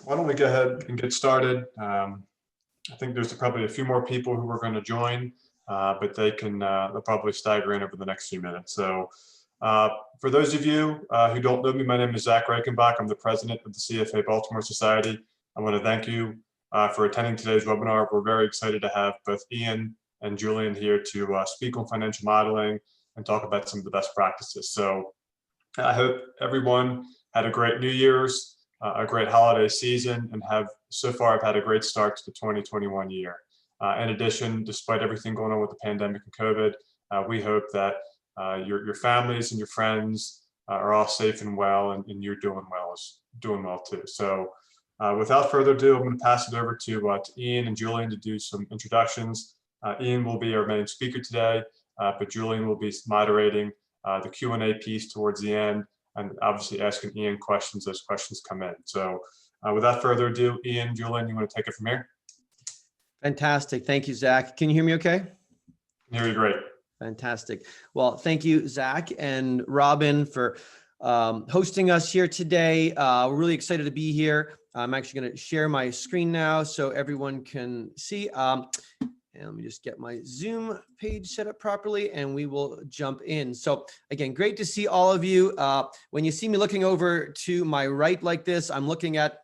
Why don't we go ahead and get started? I think there's probably a few more people who are going to join, but they'll probably stagger in over the next few minutes. So for those of you who don't know me, my name is Zach Reichenbach. I'm the president of the CFA Baltimore Society. I want to thank you for attending today's webinar. We're very excited to have both Ian and Julian here to speak on financial modeling and talk about some of the best practices. So I hope everyone had a great New Year's, a great holiday season, and have so far have had a great start to the 2021 year. In addition, despite everything going on with the pandemic and COVID, we hope that your families and your friends are all safe and well, and you're doing well too. So without further ado, I'm going to pass it over to Ian and Julian to do some introductions. Ian will be our main speaker today, but Julian will be moderating the Q&A piece towards the end, and obviously asking Ian questions as questions come in. So without further ado, Ian, Julian, you want to take it from here? Fantastic. Thank you, Zach. Can you hear me okay? I hear you great. Fantastic. Well, thank you, Zach and Robin, for hosting us here today. We're really excited to be here. I'm actually going to share my screen now so everyone can see. And let me just get my Zoom page set up properly and we will jump in. So again, great to see all of you. When you see me looking over to my right like this, I'm looking at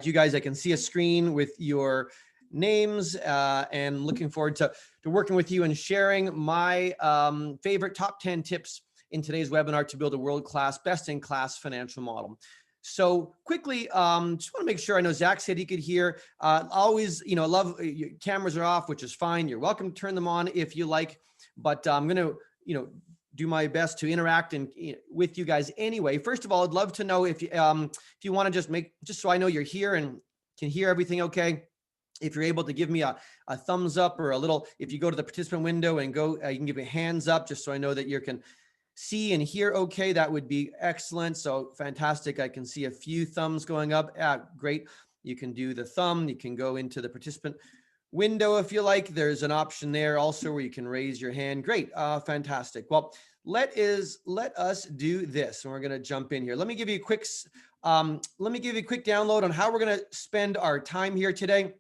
you guys. I can see a screen with your names and looking forward to working with you and sharing my favorite top 10 tips in today's webinar to build a world-class, best-in-class financial model. So quickly, just want to make sure, I know Zach said he could hear. Always, love your cameras are off, which is fine. You're welcome to turn them on if you like, but I'm going to, do my best to interact with you guys anyway. First of all, I'd love to know if you want to just so I know you're here and can hear everything okay. If you're able to give me a thumbs up or a little, if you go to the participant window and you can give me hands up just so I know that you can see and hear okay, that would be excellent. So fantastic. I can see a few thumbs going up. Great. You can do the thumb. You can go into the participant window if you like. There's an option there also where you can raise your hand. Great. Fantastic. Well, let us do this. And we're going to jump in here. Let me give you a quick download on how we're going to spend our time here today.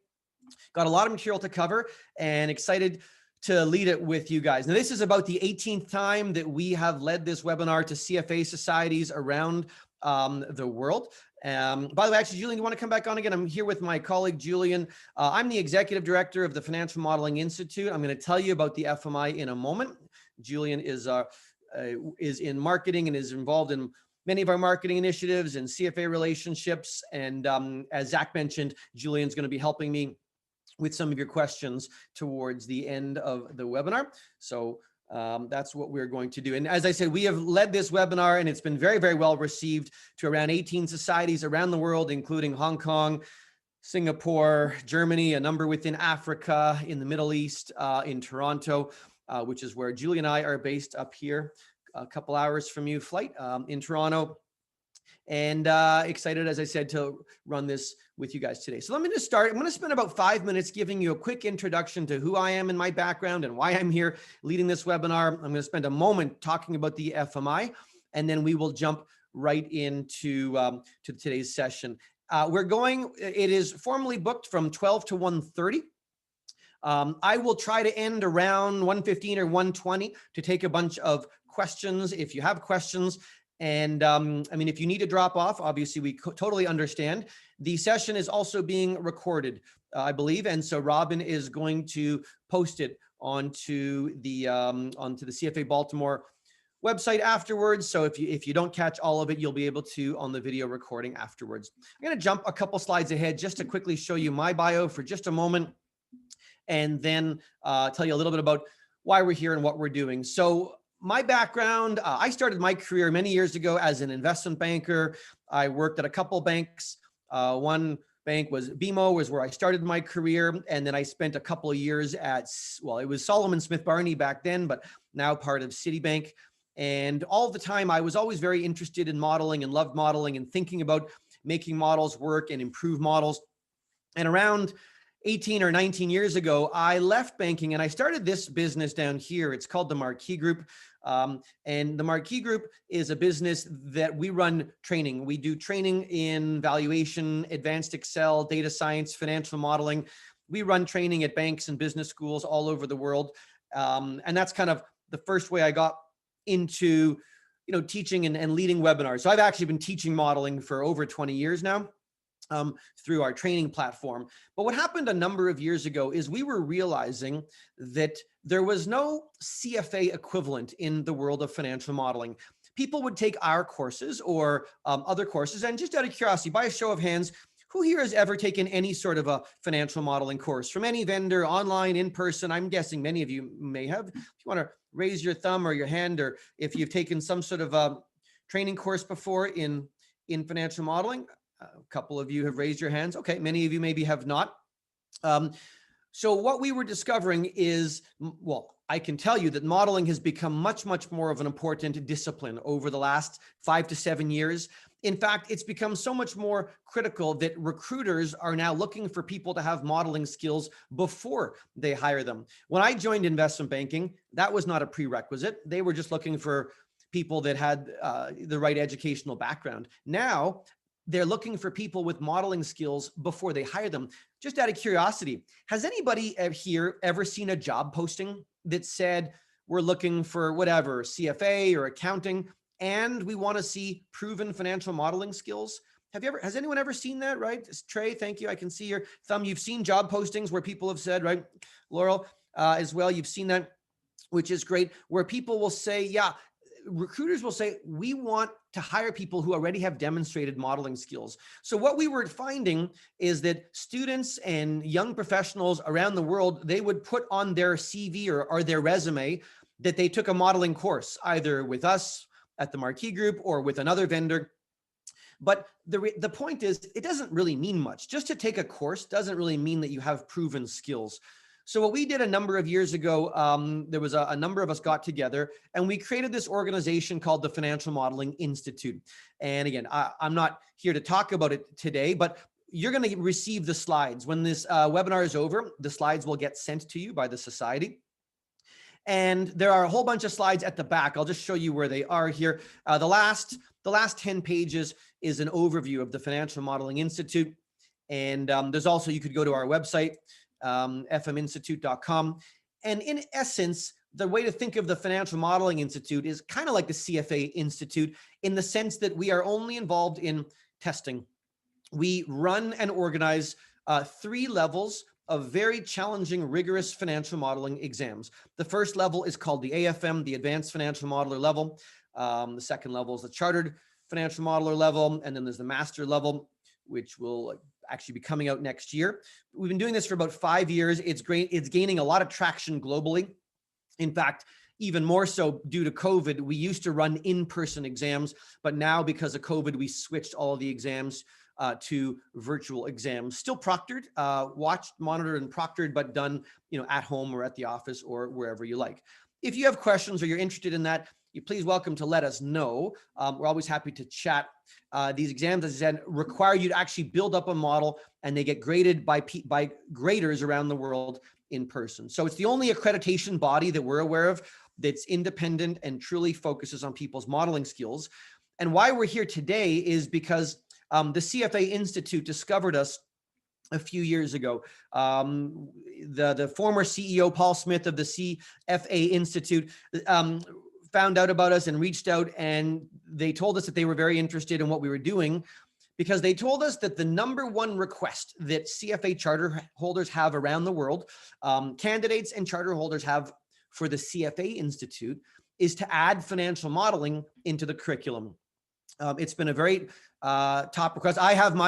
Got a lot of material to cover and excited to lead it with you guys. Now, this is about the 18th time that we have led this webinar to CFA societies around the world. By the way, actually, Julian, you want to come back on again? I'm here with my colleague, Julian. I'm the executive director of the Financial Modeling Institute. I'm going to tell you about the FMI in a moment. Julian is in marketing and is involved in many of our marketing initiatives and CFA relationships. And as Zach mentioned, Julian's going to be helping me with some of your questions towards the end of the webinar. So that's what we're going to do. And as I said, we have led this webinar and it's been very, very well received to around 18 societies around the world, including Hong Kong, Singapore, Germany, a number within Africa, in the Middle East, in Toronto, which is where Julie and I are based up here, a couple hours from you flight in Toronto. And excited, as I said, to run this with you guys today. So let me just start. I'm going to spend about 5 minutes giving you a quick introduction to who I am and my background and why I'm here leading this webinar. I'm going to spend a moment talking about the FMI, and then we will jump right into to today's session. It is formally booked from 12 to 1:30. I will try to end around 1:15 or 1:20 to take a bunch of questions if you have questions. And I mean, if you need to drop off, obviously we totally understand. The session is also being recorded, I believe. And so Robin is going to post it onto the CFA Baltimore website afterwards. So if you don't catch all of it, you'll be able to on the video recording afterwards. I'm going to jump a couple slides ahead just to quickly show you my bio for just a moment, and then tell you a little bit about why we're here and what we're doing. So my background, I started my career many years ago as an investment banker. I worked at a couple banks. One bank was BMO, was where I started my career. And then I spent a couple of years at, well, it was Solomon Smith Barney back then, but now part of Citibank. And all the time, I was always very interested in modeling and loved modeling and thinking about making models work and improve models. And around 18 or 19 years ago, I left banking and I started this business down here. It's called the Marquee Group. And the Marquee Group is a business that we run training. We do training in valuation, advanced Excel, data science, financial modeling. We run training at banks and business schools all over the world. And that's kind of the first way I got into, teaching and leading webinars. So I've actually been teaching modeling for over 20 years now. Through our training platform. But what happened a number of years ago is we were realizing that there was no CFA equivalent in the world of financial modeling. People would take our courses or other courses, and just out of curiosity, by a show of hands, who here has ever taken any sort of a financial modeling course from any vendor, online, in person? I'm guessing many of you may have. If you want to raise your thumb or your hand, or if you've taken some sort of a training course before in financial modeling. A couple of you have raised your hands. Okay, many of you maybe have not. So what we were discovering is, well, I can tell you that modeling has become much, much more of an important discipline over the last 5 to 7 years. In fact, it's become so much more critical that recruiters are now looking for people to have modeling skills before they hire them. When I joined investment banking, that was not a prerequisite. They were just looking for people that had the right educational background. Now, they're looking for people with modeling skills before they hire them. Just out of curiosity, has anybody here ever seen a job posting that said, we're looking for whatever, CFA or accounting, and we want to see proven financial modeling skills? Has anyone ever seen that, right? Trey, thank you. I can see your thumb. You've seen job postings where people have said, right? Laurel, as well, you've seen that, which is great, where people will say, yeah, recruiters will say, we want to hire people who already have demonstrated modeling skills. So what we were finding is that students and young professionals around the world, they would put on their CV or their resume that they took a modeling course, either with us at the Marquee Group or with another vendor. But the point is, it doesn't really mean much. Just to take a course doesn't really mean that you have proven skills. So what we did a number of years ago, there was a number of us got together and we created this organization called the Financial Modeling Institute. And again, I'm not here to talk about it today, but you're going to receive the slides. When this webinar is over, the slides will get sent to you by the society. And there are a whole bunch of slides at the back. I'll just show you where they are here. The last 10 pages is an overview of the Financial Modeling Institute. And there's also, you could go to our website, fminstitute.com. And in essence, the way to think of the Financial Modeling Institute is kind of like the CFA Institute in the sense that we are only involved in testing. We run and organize 3 levels of very challenging, rigorous financial modeling exams. The first level is called the AFM, the Advanced Financial Modeler level. The second level is the Chartered Financial Modeler level. And then there's the Master level, which will actually be coming out next year. We've been doing this for about 5 years. It's great. It's gaining a lot of traction globally. In fact, even more so due to COVID, we used to run in-person exams, but now because of COVID, we switched all of the exams to virtual exams, still proctored, watched, monitored, and proctored, but done, at home or at the office or wherever you like. If you have questions or you're interested in that, you're please welcome to let us know. We're always happy to chat. These exams, as I said, require you to actually build up a model, and they get graded by graders around the world in person. So it's the only accreditation body that we're aware of that's independent and truly focuses on people's modeling skills. And why we're here today is because the CFA Institute discovered us a few years ago. The former CEO, Paul Smith of the CFA Institute, found out about us and reached out, and they told us that they were very interested in what we were doing, because they told us that the number one request that CFA charter holders have around the world, candidates and charter holders have for the CFA Institute, is to add financial modeling into the curriculum. It's been a very top request.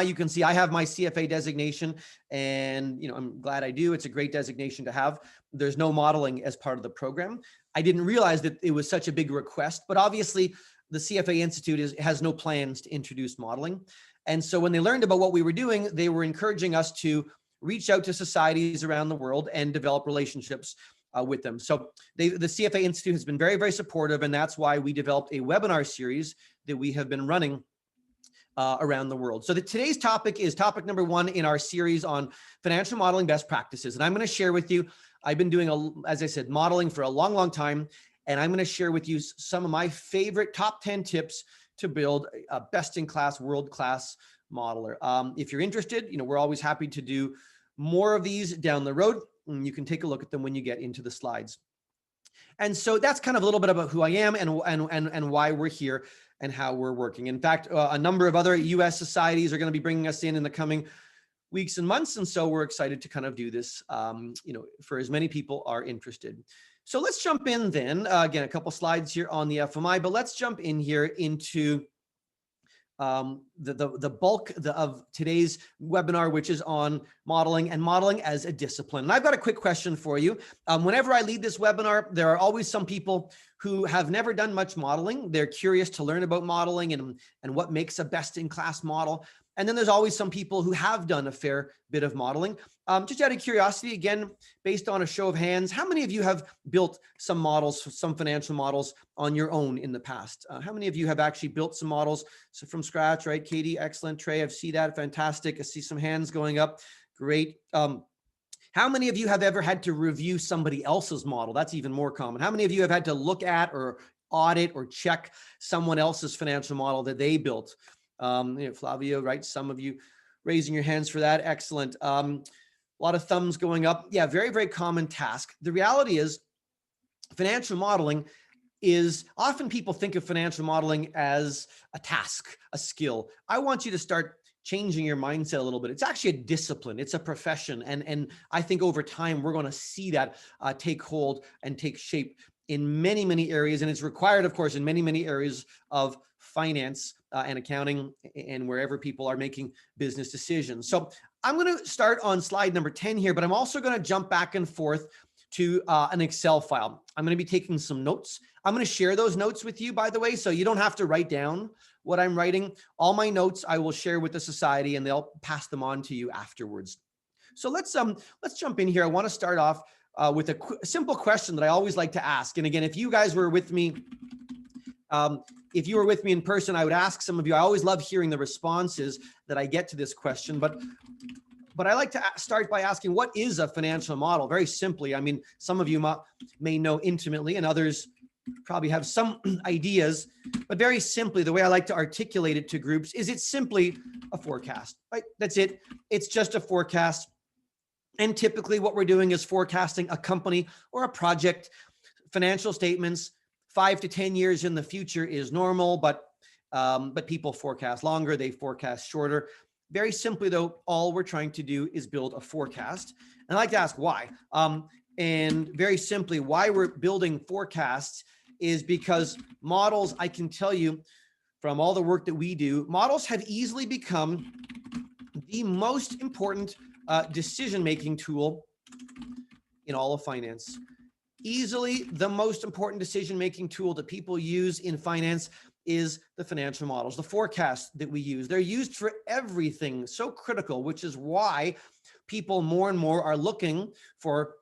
You can see I have my CFA designation, and I'm glad I do. It's a great designation to have. There's no modeling as part of the program. I didn't realize that it was such a big request, but obviously the CFA Institute has no plans to introduce modeling. And so when they learned about what we were doing, they were encouraging us to reach out to societies around the world and develop relationships with them. So the CFA Institute has been very, very supportive, and that's why we developed a webinar series that we have been running around the world. So today's topic is topic number 1 in our series on financial modeling best practices. And I'm going to share with you, I've been doing, as I said, modeling for a long, long time. And I'm going to share with you some of my favorite top 10 tips to build a best-in-class, world-class modeler. If you're interested, we're always happy to do more of these down the road. And you can take a look at them when you get into the slides. And so that's kind of a little bit about who I am and why we're here and how we're working. In fact, a number of other US societies are going to be bringing us in the coming weeks and months. And so we're excited to kind of do this, for as many people are interested. So let's jump in then. Again, a couple slides here on the FMI, but let's jump in here into the bulk of today's webinar, which is on modeling and modeling as a discipline. And I've got a quick question for you. Whenever I lead this webinar, there are always some people who have never done much modeling. They're curious to learn about modeling and what makes a best-in-class model. And then there's always some people who have done a fair bit of modeling. Just out of curiosity, again, based on a show of hands, how many of you have built some models, some financial models on your own in the past? How many of you have actually built some models from scratch, right? Katie, excellent. Trey, I see that. Fantastic. I see some hands going up. Great. How many of you have ever had to review somebody else's model? That's even more common. How many of you have had to look at or audit or check someone else's financial model that they built? Flavio, right? Some of you raising your hands for that. Excellent. A lot of thumbs going up. Yeah, very, very common task. The reality is financial modeling is often people think of financial modeling as a task, a skill. I want you to start changing your mindset a little bit. It's actually a discipline. It's a profession. And I think over time, we're going to see that take hold and take shape in many, many areas. And it's required, of course, in many, many areas of finance and accounting and wherever people are making business decisions. So I'm going to start on slide number 10 here, but I'm also going to jump back and forth to an Excel file. I'm going to be taking some notes. I'm going to share those notes with you, by the way, so you don't have to write down what I'm writing. All my notes I will share with the society and they'll pass them on to you afterwards. So let's jump in here. I want to start off with a simple question that I always like to ask. And again, if you guys were with me, if you were with me in person, I would ask some of you. I always love hearing the responses that I get to this question, but I like to start by asking, what is a financial model? Very simply, I mean, some of you may know intimately and others probably have some ideas, but very simply, the way I like to articulate it to groups is it's simply a forecast, right? That's it. It's just a forecast. And typically what we're doing is forecasting a company or a project. Financial statements 5 to 10 years in the future is normal, but people forecast longer, they forecast shorter. Very simply though, all we're trying to do is build a forecast. And I like to ask why. And very simply, why we're building forecasts is because models, I can tell you from all the work that we do, models have easily become the most important decision-making tool in all of finance. Easily the most important decision-making tool that people use in finance is the financial models, the forecasts that we use. They're used for everything, so critical, which is why people more and more are looking for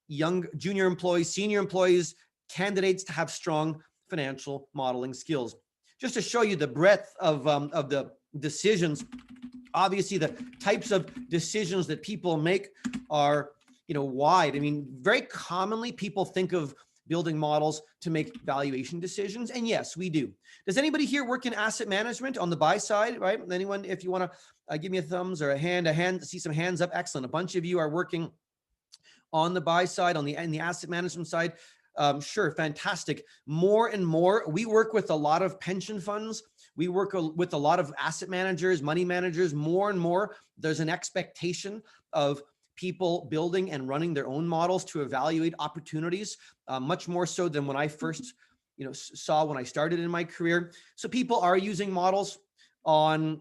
young junior employees, senior employees, candidates to have strong financial modeling skills. Just to show you the breadth of the decisions, obviously the types of decisions that people make are wide. I mean, very commonly people think of building models to make valuation decisions. And yes, we do. Does anybody here work in asset management on the buy side, right? Anyone, if you want to give me a thumbs or a hand, see some hands up. Excellent. A bunch of you are working on the buy side, in the asset management side. Sure, fantastic. More and more, we work with a lot of pension funds. We work with a lot of asset managers, money managers. More and more, there's an expectation of people building and running their own models to evaluate opportunities, much more so than when I first, saw when I started in my career. So people are using models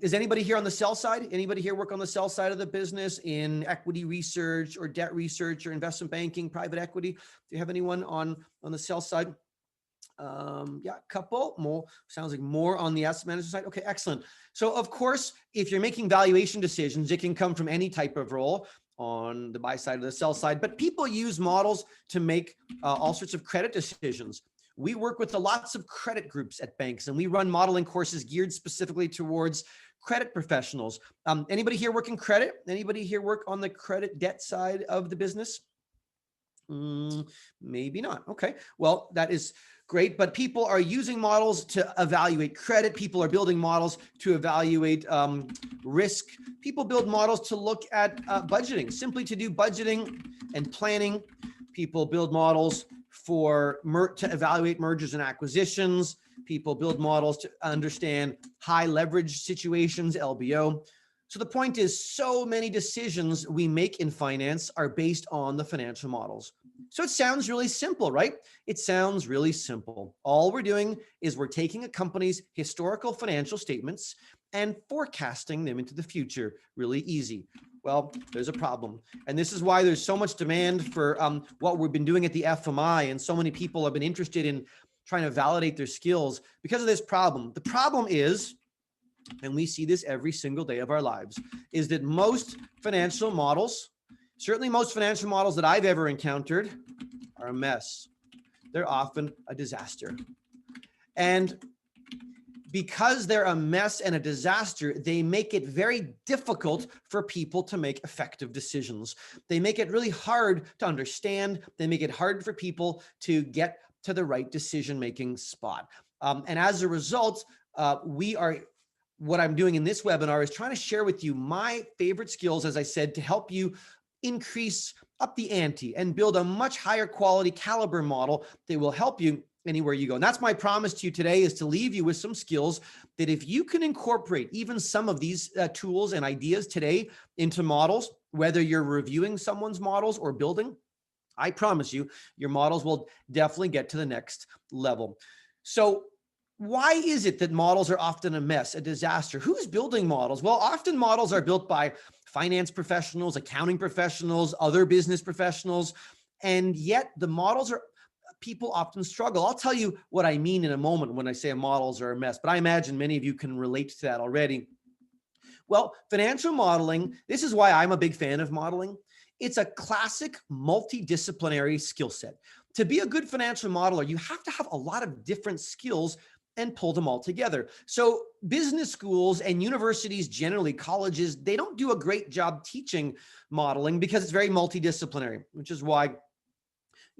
is anybody here on the sell side? Anybody here work on the sell side of the business in equity research or debt research or investment banking, private equity? Do you have anyone on the sell side? Yeah, a couple more. Sounds like more on the asset management side. Okay, excellent. So of course, if you're making valuation decisions, it can come from any type of role on the buy side or the sell side, but people use models to make all sorts of credit decisions. We work with lots of credit groups at banks, and we run modeling courses geared specifically towards credit professionals. Anybody here work in credit? Anybody here work on the credit debt side of the business? Maybe not. Okay. Well, that is great, but people are using models to evaluate credit. People are building models to evaluate risk. People build models to look at budgeting, simply to do budgeting and planning. People build models to evaluate mergers and acquisitions. People build models to understand high leverage situations, LBO. So the point is, so many decisions we make in finance are based on the financial models. So it sounds really simple, right? It sounds really simple. All we're doing is we're taking a company's historical financial statements and forecasting them into the future. Really easy. Well, there's a problem. And this is why there's so much demand for what we've been doing at the FMI, and so many people have been interested in trying to validate their skills because of this problem. The problem is, and we see this every single day of our lives, is that most financial models, certainly most financial models that I've ever encountered, are a mess. They're often a disaster. And because they're a mess and a disaster, they make it very difficult for people to make effective decisions. They make it really hard to understand. They make it hard for people to get to the right decision-making spot. And as a result, what I'm doing in this webinar is trying to share with you my favorite skills, as I said, to help you increase up the ante and build a much higher quality caliber model that will help you anywhere you go. And that's my promise to you today, is to leave you with some skills that if you can incorporate even some of these tools and ideas today into models, whether you're reviewing someone's models or building, I promise you, your models will definitely get to the next level. So why is it that models are often a mess, a disaster? Who's building models? Well, often models are built by finance professionals, accounting professionals, other business professionals, and yet the models people often struggle. I'll tell you what I mean in a moment when I say models are a mess, but I imagine many of you can relate to that already. Well, financial modeling, this is why I'm a big fan of modeling. It's a classic multidisciplinary skill set. To be a good financial modeler, you have to have a lot of different skills and pull them all together. So business schools and universities, generally colleges, they don't do a great job teaching modeling because it's very multidisciplinary, which is why,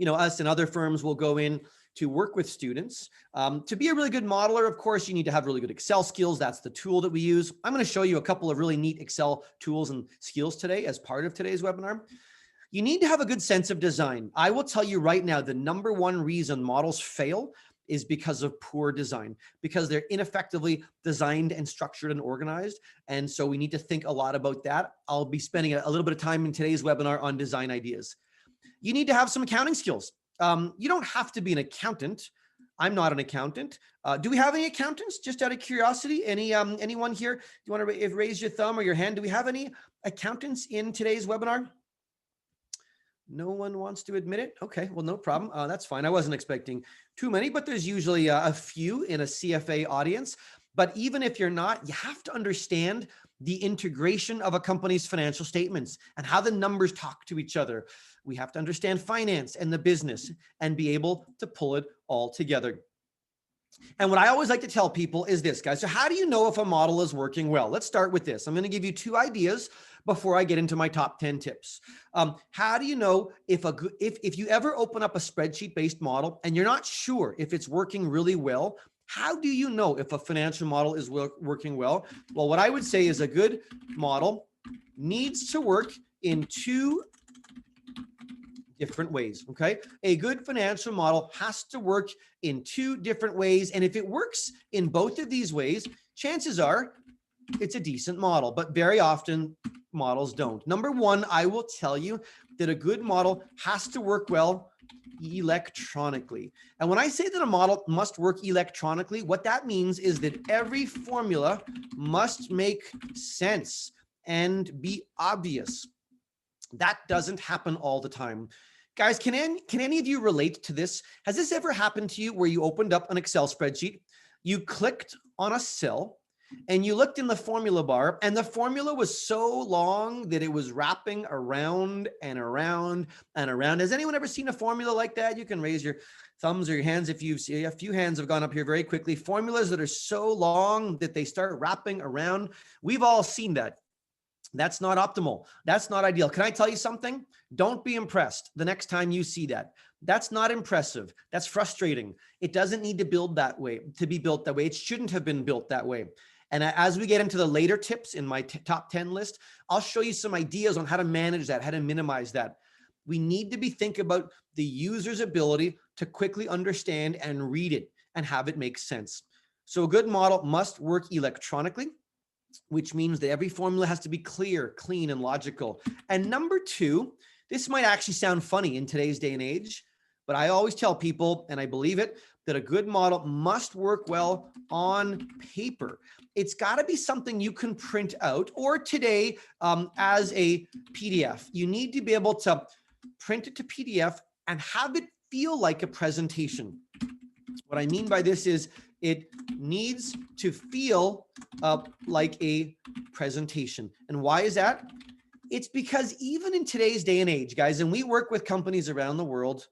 us and other firms will go in to work with students. To be a really good modeler, of course, you need to have really good Excel skills. That's the tool that we use. I'm going to show you a couple of really neat Excel tools and skills today as part of today's webinar. You need to have a good sense of design. I will tell you right now, the number one reason models fail is because of poor design, because they're ineffectively designed and structured and organized. And so we need to think a lot about that. I'll be spending a little bit of time in today's webinar on design ideas. You need to have some accounting skills. You don't have to be an accountant. I'm not an accountant. Do we have any accountants? Just out of curiosity, anyone here? Do you want to raise your thumb or your hand? Do we have any accountants in today's webinar? No one wants to admit it? Okay, well, no problem. That's fine. I wasn't expecting too many, but there's usually a few in a CFA audience. But even if you're not, you have to understand the integration of a company's financial statements and how the numbers talk to each other. We have to understand finance and the business and be able to pull it all together. And what I always like to tell people is this, guys. So how do you know if a model is working well? Let's start with this. I'm going to give you 2 ideas before I get into my top 10 tips. How do you know if you ever open up a spreadsheet-based model and you're not sure if it's working really well? How do you know if a financial model is working well? Well, what I would say is a good model needs to work in 2 different ways, okay? A good financial model has to work in 2 different ways. And if it works in both of these ways, chances are it's a decent model, but very often models don't. Number 1, I will tell you that a good model has to work well electronically. And when I say that a model must work electronically, what that means is that every formula must make sense and be obvious. That doesn't happen all the time. Guys, can any of you relate to this? Has this ever happened to you where you opened up an Excel spreadsheet, you clicked on a cell, and you looked in the formula bar, and the formula was so long that it was wrapping around and around and around. Has anyone ever seen a formula like that? You can raise your thumbs or your hands if you've seen. A few hands have gone up here very quickly. Formulas that are so long that they start wrapping around. We've all seen that. That's not optimal. That's not ideal. Can I tell you something? Don't be impressed the next time you see that. That's not impressive. That's frustrating. It doesn't need to build that way, to be built that way. It shouldn't have been built that way. And as we get into the later tips in my top 10 list, I'll show you some ideas on how to manage that, how to minimize that. We need to be thinking about the user's ability to quickly understand and read it and have it make sense. So a good model must work electronically, which means that every formula has to be clear, clean, and logical. And number two, this might actually sound funny in today's day and age, but I always tell people, and I believe it, that a good model must work well on paper. It's got to be something you can print out, or today as a PDF. You need to be able to print it to PDF and have it feel like a presentation. What I mean by this is it needs to feel like a presentation. And why is that? It's because even in today's day and age, guys, and we work with companies around the world,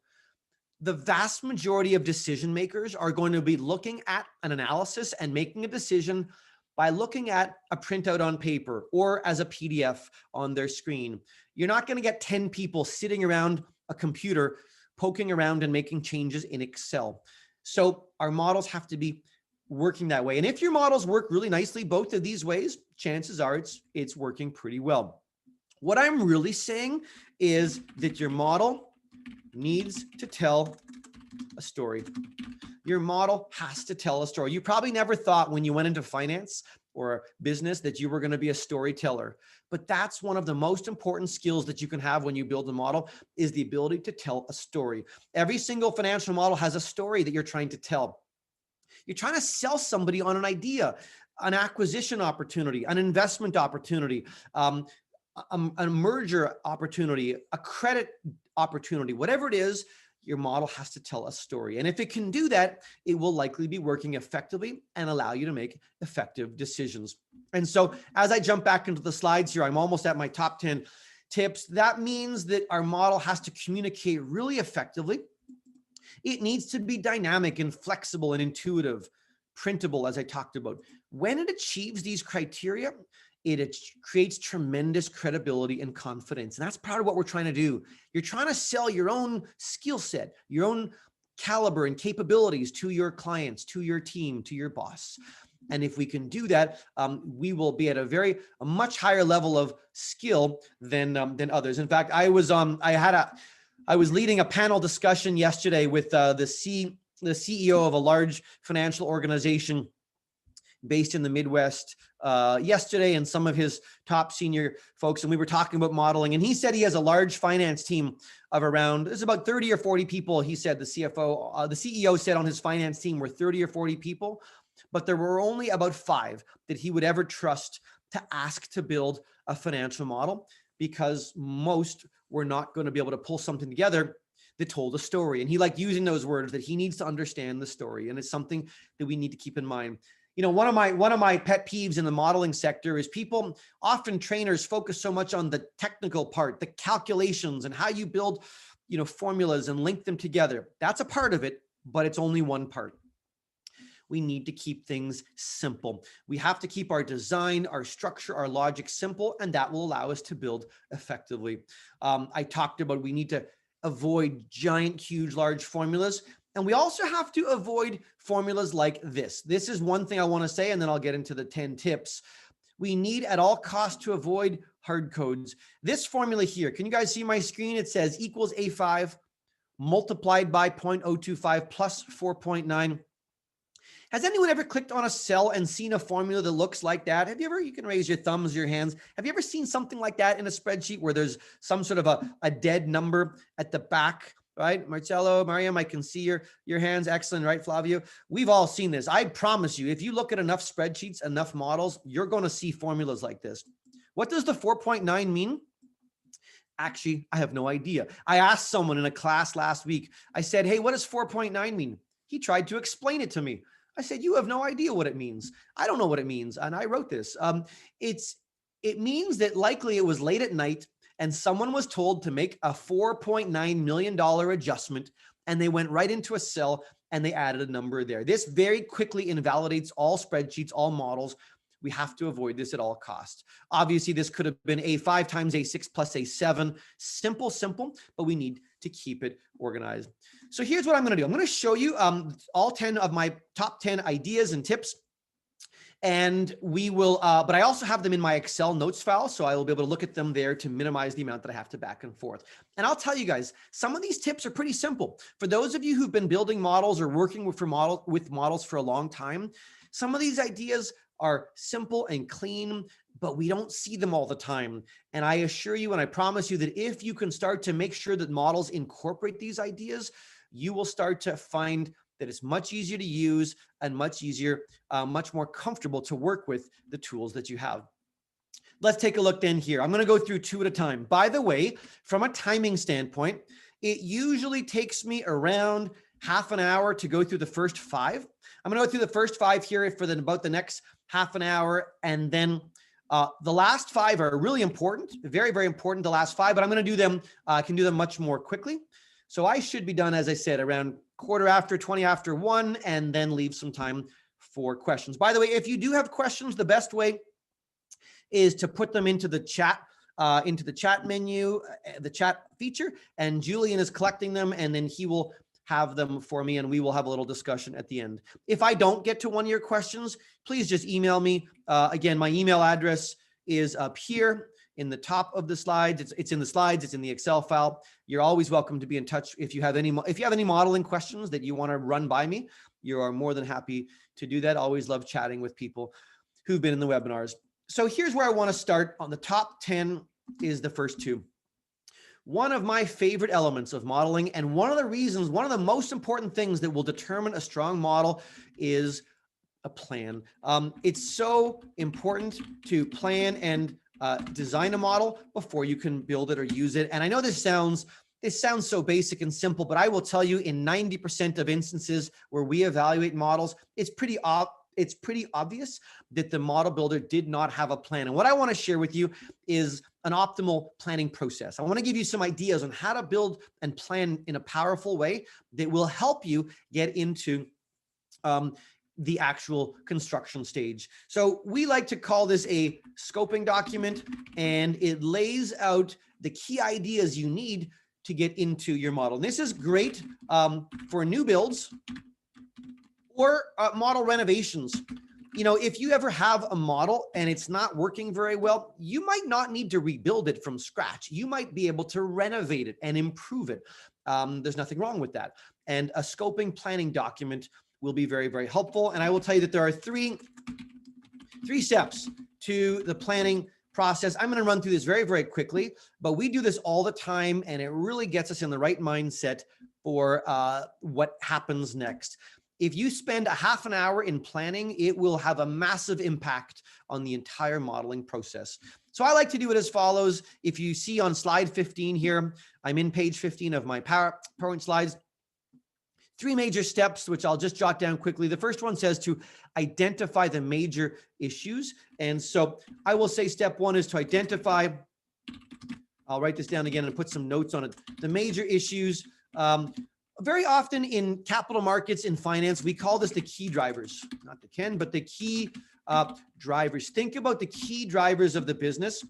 the vast majority of decision makers are going to be looking at an analysis and making a decision by looking at a printout on paper or as a PDF on their screen. You're not going to get 10 people sitting around a computer poking around and making changes in Excel. So our models have to be working that way. And if your models work really nicely both of these ways, chances are it's working pretty well. What I'm really saying is that your model needs to tell a story. Your model has to tell a story. You probably never thought when you went into finance or business that you were going to be a storyteller, but that's one of the most important skills that you can have when you build a model, is the ability to tell a story. Every single financial model has a story that you're trying to tell. You're trying to sell somebody on an idea, an acquisition opportunity, an investment opportunity, a merger opportunity, a credit opportunity, whatever it is, your model has to tell a story. And if it can do that, it will likely be working effectively and allow you to make effective decisions. And so as I jump back into the slides here, I'm almost at my top 10 tips. That means that our model has to communicate really effectively. It needs to be dynamic and flexible and intuitive, printable, as I talked about. When it achieves these criteria, it creates tremendous credibility and confidence. And that's part of what we're trying to do. You're trying to sell your own skill set, your own caliber and capabilities to your clients, to your team, to your boss. And if we can do that, we will be at a much higher level of skill than others. In fact, I was leading a panel discussion yesterday with the CEO of a large financial organization based in the Midwest yesterday, and some of his top senior folks. And we were talking about modeling, and he said he has a large finance team of around, there's about 30 or 40 people. He said the CEO said on his finance team were 30 or 40 people, but there were only about 5 that he would ever trust to ask to build a financial model, because most were not going to be able to pull something together that told a story. And he liked using those words, that he needs to understand the story. And it's something that we need to keep in mind. You know, one of my pet peeves in the modeling sector is people, often trainers, focus so much on the technical part, the calculations, and how you build, formulas and link them together. That's a part of it, but it's only one part. We need to keep things simple. We have to keep our design, our structure, our logic simple, and that will allow us to build effectively. I talked about we need to avoid giant, huge, large formulas. And we also have to avoid formulas like this. This is one thing I want to say, and then I'll get into the 10 tips. We need at all costs to avoid hard codes. This formula here, can you guys see my screen? It says equals A5 multiplied by 0.025 plus 4.9. Has anyone ever clicked on a cell and seen a formula that looks like that? You can raise your thumbs, your hands. Have you ever seen something like that in a spreadsheet where there's some sort of a dead number at the back? Right? Marcello, Mariam, I can see your hands. Excellent. Right, Flavio? We've all seen this. I promise you, if you look at enough spreadsheets, enough models, you're going to see formulas like this. What does the 4.9 mean? Actually, I have no idea. I asked someone in a class last week. I said, hey, what does 4.9 mean? He tried to explain it to me. I said, you have no idea what it means. I don't know what it means. And I wrote this. It means that likely it was late at night and someone was told to make a $4.9 million adjustment, and they went right into a cell and they added a number there. This very quickly invalidates all spreadsheets, all models. We have to avoid this at all costs. Obviously, this could have been A5 times A6 plus A7. Simple, but we need to keep it organized. So here's what I'm going to do. I'm going to show you all 10 of my top 10 ideas and tips. And we will, but I also have them in my Excel notes file, so I will be able to look at them there to minimize the amount that I have to back and forth. And I'll tell you guys, some of these tips are pretty simple. For those of you who've been building models or working with models for a long time, some of these ideas are simple and clean, but we don't see them all the time. And I assure you, and I promise you that if you can start to make sure that models incorporate these ideas, you will start to find that it's much easier to use and much easier, much more comfortable to work with the tools that you have. Let's take a look then here. I'm going to go through 2 at a time. By the way, from a timing standpoint, it usually takes me around half an hour to go through the first 5. I'm going to go through the first 5 here for about the next half an hour. And then the last 5 are really important, very, very important, the last 5, but I'm going to do them, I can do them much more quickly. So I should be done, as I said, around 20 after 1, and then leave some time for questions. By the way, if you do have questions, the best way is to put them into the chat menu, the chat feature, and Julian is collecting them, and then he will have them for me, and we will have a little discussion at the end. If I don't get to one of your questions, please just email me. Again, my email address is up here in the top of the slides. It's in the slides. It's in the Excel file. You're always welcome to be in touch. If you have any modeling questions that you want to run by me, you are more than happy to do that. Always love chatting with people who've been in the webinars. So here's where I want to start. On the top 10 is the first 2. One of my favorite elements of modeling, and one of the most important things that will determine a strong model, is a plan. It's so important to plan and design a model before you can build it or use it. And I know this sounds so basic and simple, but I will tell you, in 90% of instances where we evaluate models, it's pretty obvious that the model builder did not have a plan. And what I want to share with you is an optimal planning process. I want to give you some ideas on how to build and plan in a powerful way that will help you get into the actual construction stage. So we like to call this a scoping document, and it lays out the key ideas you need to get into your model. And this is great for new builds or model renovations. You know, if you ever have a model and it's not working very well, you might not need to rebuild it from scratch. You might be able to renovate it and improve it. There's nothing wrong with that. And a scoping planning document will be very, very helpful. And I will tell you that there are three steps to the planning process. I'm going to run through this very, very quickly, but we do this all the time, and it really gets us in the right mindset for what happens next. If you spend a half an hour in planning, it will have a massive impact on the entire modeling process. So I like to do it as follows. If you see on slide 15 here, I'm in page 15 of my PowerPoint slides. 3 major steps, which I'll just jot down quickly. The first one says to identify the major issues. And so I will say step 1 is to identify, I'll write this down again and put some notes on it. The major issues. Very often in capital markets, in finance, we call this the key drivers, not the Ken, but the key drivers. Think about the key drivers of the business.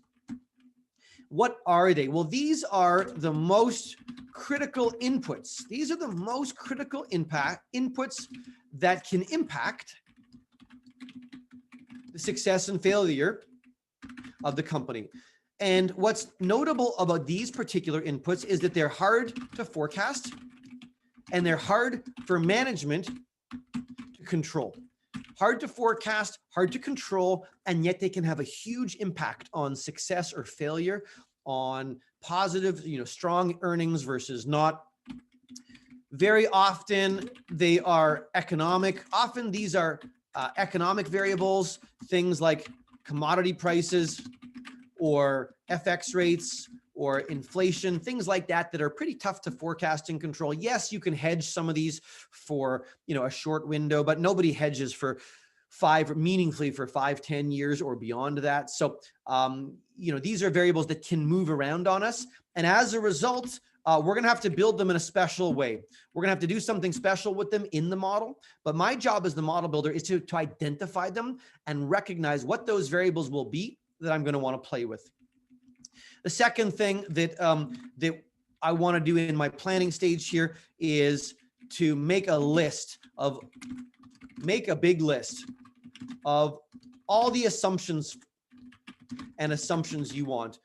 What are they? Well, these are the most critical inputs. These are the most critical inputs that can impact the success and failure of the company. And what's notable about these particular inputs is that they're hard to forecast and they're hard for management to control. Hard to forecast, hard to control, and yet they can have a huge impact on success or failure, on positive, strong earnings versus not. Very often they are economic. Often these are economic variables, things like commodity prices or FX rates or inflation, things like that that are pretty tough to forecast and control. Yes, you can hedge some of these for, a short window, but nobody hedges for meaningfully for 5, 10 years or beyond that. So, these are variables that can move around on us. And as a result, we're going to have to build them in a special way. We're going to have to do something special with them in the model. But my job as the model builder is to identify them and recognize what those variables will be that I'm going to want to play with. The second thing that I want to do in my planning stage here is to make a big list of all the assumptions you want.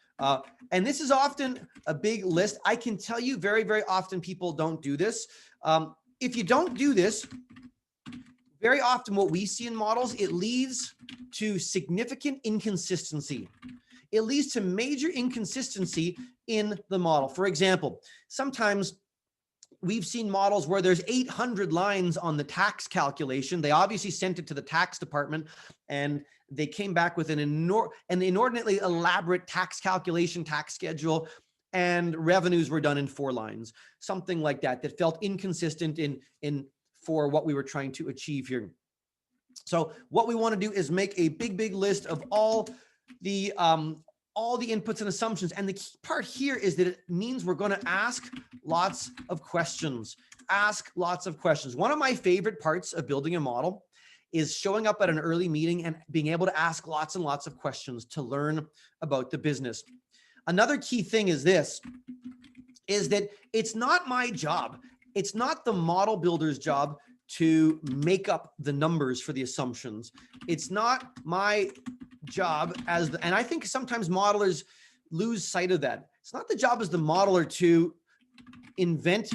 And this is often a big list. I can tell you very, very often people don't do this. If you don't do this, very often what we see in models, it leads to significant inconsistency. It leads to major inconsistency in the model. For example, sometimes we've seen models where there's 800 lines on the tax calculation. They obviously sent it to the tax department and they came back with an inordinately elaborate tax calculation, tax schedule, and revenues were done in 4 lines, something like that, that felt inconsistent for what we were trying to achieve here. So what we want to do is make a big list of all the inputs and assumptions. And the key part here is that it means we're going to ask lots of questions. One of my favorite parts of building a model is showing up at an early meeting and being able to ask lots and lots of questions to learn about the business. Another key thing is that it's not my job. It's not the model builder's job to make up the numbers for the assumptions. It's not my job and I think sometimes modelers lose sight of that. It's not the job as the modeler to invent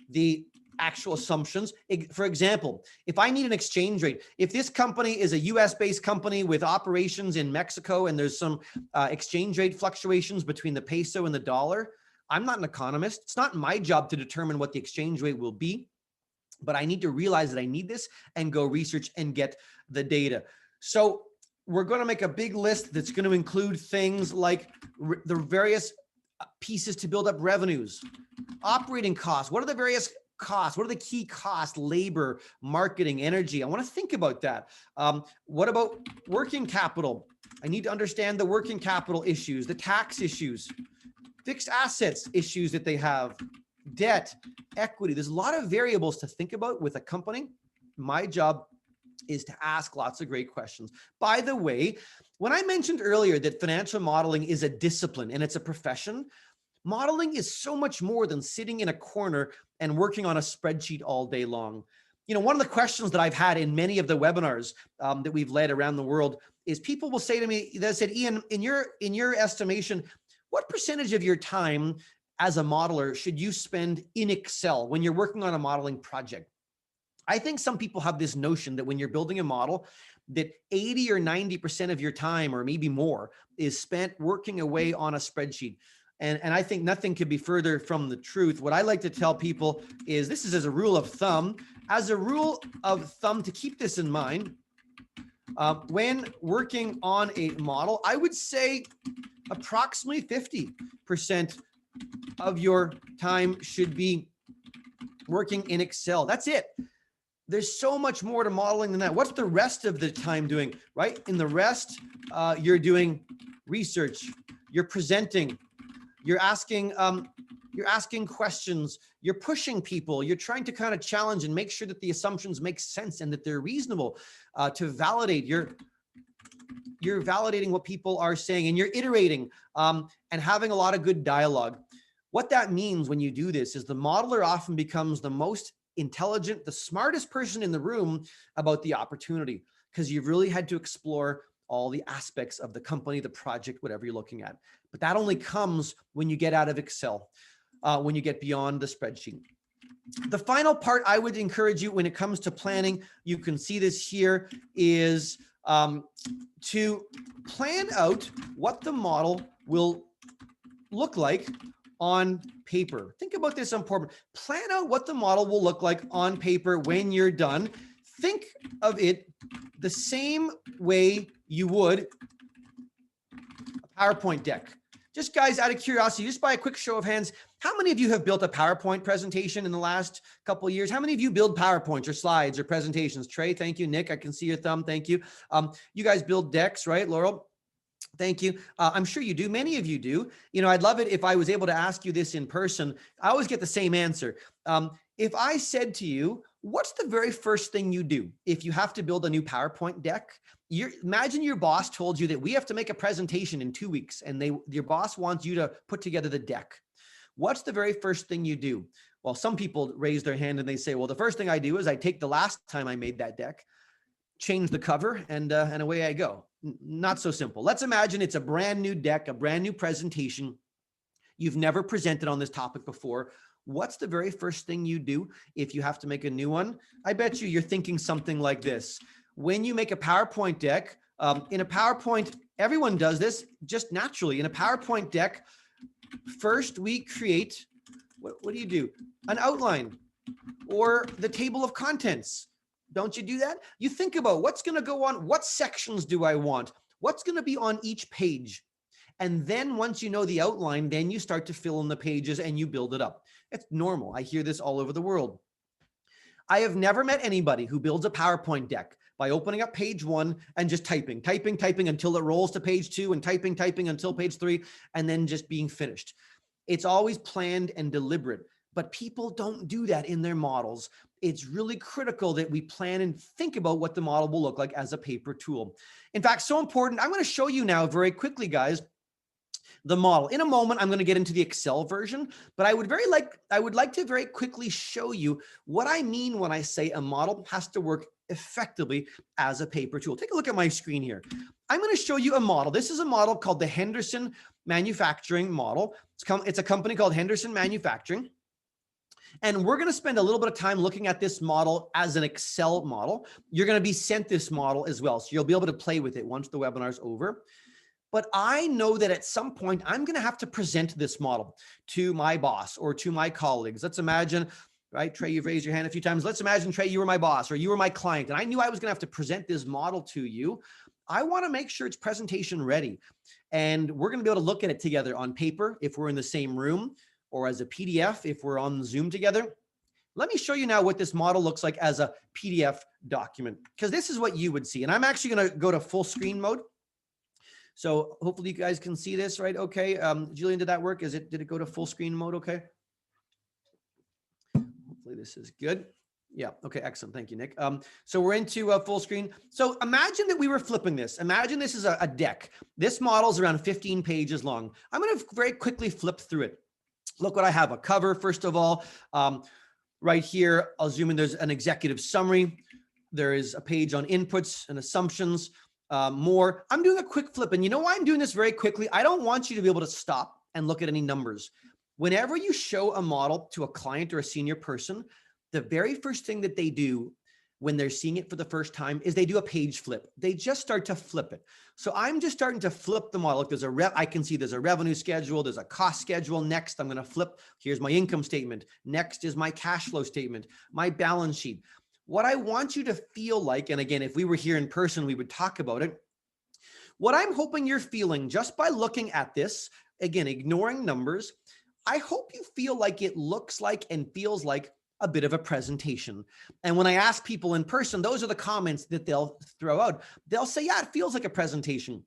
the actual assumptions. For example, if I need an exchange rate, if this company is a US-based company with operations in Mexico and there's some exchange rate fluctuations between the peso and the dollar, I'm not an economist. It's not my job to determine what the exchange rate will be, but I need to realize that I need this and go research and get the data. So we're going to make a big list that's going to include things like the various pieces to build up revenues, operating costs. What are the various costs? What are the key costs? Labor, marketing, energy. I want to think about that. What about working capital? I need to understand the working capital issues, the tax issues, fixed assets issues that they have, debt, equity. There's a lot of variables to think about with a company. My job is to ask lots of great questions. By the way, when I mentioned earlier that financial modeling is a discipline and it's a profession, modeling is so much more than sitting in a corner and working on a spreadsheet all day long. One of the questions that I've had in many of the webinars that we've led around the world is people will say to me, they said, Ian, in your estimation, what percentage of your time as a modeler should you spend in Excel when you're working on a modeling project? I think some people have this notion that when you're building a model, that 80 or 90% of your time, or maybe more, is spent working away on a spreadsheet. And I think nothing could be further from the truth. What I like to tell people is, this is as a rule of thumb. As a rule of thumb, to keep this in mind, when working on a model, I would say approximately 50% of your time should be working in Excel. That's it. There's so much more to modeling than that. What's the rest of the time doing, right? In the rest, you're doing research, you're presenting, you're asking questions, you're pushing people, you're trying to kind of challenge and make sure that the assumptions make sense and that they're reasonable to validate. You're validating what people are saying, and you're iterating and having a lot of good dialogue. What that means when you do this is the modeler often becomes the most intelligent, the smartest person in the room about the opportunity, because you've really had to explore all the aspects of the company, the project, whatever you're looking at. But that only comes when you get out of Excel, when you get beyond the spreadsheet. The final part I would encourage you when it comes to planning, you can see this here, is to plan out what the model will look like on paper. Think about this on paper. Plan out what the model will look like on paper when you're done. Think of it the same way you would a PowerPoint deck. Just guys, out of curiosity, just by a quick show of hands, how many of you have built a PowerPoint presentation in the last couple of years? How many of you build PowerPoints or slides or presentations? Trey, thank you. Nick, I can see your thumb. Thank you. You guys build decks, right? Laurel? Thank you. I'm sure you do. Many of you do. You know, I'd love it if I was able to ask you this in person. I always get the same answer. If I said to you, what's the very first thing you do if you have to build a new PowerPoint deck? Imagine your boss told you that we have to make a presentation in 2 weeks and your boss wants you to put together the deck. What's the very first thing you do? Well, some people raise their hand and they say, well, the first thing I do is I take the last time I made that deck, change the cover, and away I go. Not so simple. Let's imagine it's a brand new deck, a brand new presentation. You've never presented on this topic before. What's the very first thing you do if you have to make a new one? I bet you're thinking something like this. When you make a PowerPoint deck, in a PowerPoint, everyone does this just naturally. In a PowerPoint deck, first we create, what do you do? An outline or the table of contents. Don't you do that? You think about what's going to go on, what sections do I want? What's going to be on each page? And then once you know the outline, then you start to fill in the pages and you build it up. It's normal. I hear this all over the world. I have never met anybody who builds a PowerPoint deck by opening up page 1 and just typing until it rolls to page 2 and typing until page 3 and then just being finished. It's always planned and deliberate, but people don't do that in their models. It's really critical that we plan and think about what the model will look like as a paper tool. In fact, so important. I'm going to show you now very quickly, guys, the model. In a moment, I'm going to get into the Excel version, but I would like to very quickly show you what I mean when I say a model has to work effectively as a paper tool. Take a look at my screen here. I'm going to show you a model. This is a model called the Henderson Manufacturing model. It's a company called Henderson Manufacturing. And we're going to spend a little bit of time looking at this model as an Excel model. You're going to be sent this model as well, so you'll be able to play with it once the webinar is over. But I know that at some point, I'm going to have to present this model to my boss or to my colleagues. Let's imagine, right, Trey, you've raised your hand a few times. Let's imagine, Trey, you were my boss or you were my client, and I knew I was going to have to present this model to you. I want to make sure it's presentation ready. And we're going to be able to look at it together on paper if we're in the same room, or as a PDF if we're on Zoom together. Let me show you now what this model looks like as a PDF document, because this is what you would see. And I'm actually going to go to full screen mode. So hopefully you guys can see this, right? Okay. Julian, did that work? Did it go to full screen mode? Okay. Hopefully this is good. Yeah. Okay. Excellent. Thank you, Nick. So we're into full screen. So imagine that we were flipping this. Imagine this is a deck. This model is around 15 pages long. I'm going to very quickly flip through it. Look what I have. A cover, first of all. Right here, I'll zoom in. There's an executive summary. There is a page on inputs and assumptions. More. I'm doing a quick flip. And you know why I'm doing this very quickly? I don't want you to be able to stop and look at any numbers. Whenever you show a model to a client or a senior person, the very first thing that they do when they're seeing it for the first time is they do a page flip. They just start to flip it. So I'm just starting to flip the model. Look, I can see there's a revenue schedule. There's a cost schedule. Next, I'm going to flip. Here's my income statement. Next is my cash flow statement, my balance sheet. What I want you to feel like, and again, if we were here in person, we would talk about it. What I'm hoping you're feeling just by looking at this, again, ignoring numbers, I hope you feel like it looks like and feels like a bit of a presentation. And when I ask people in person, those are the comments that they'll throw out. They'll say, yeah, it feels like a presentation.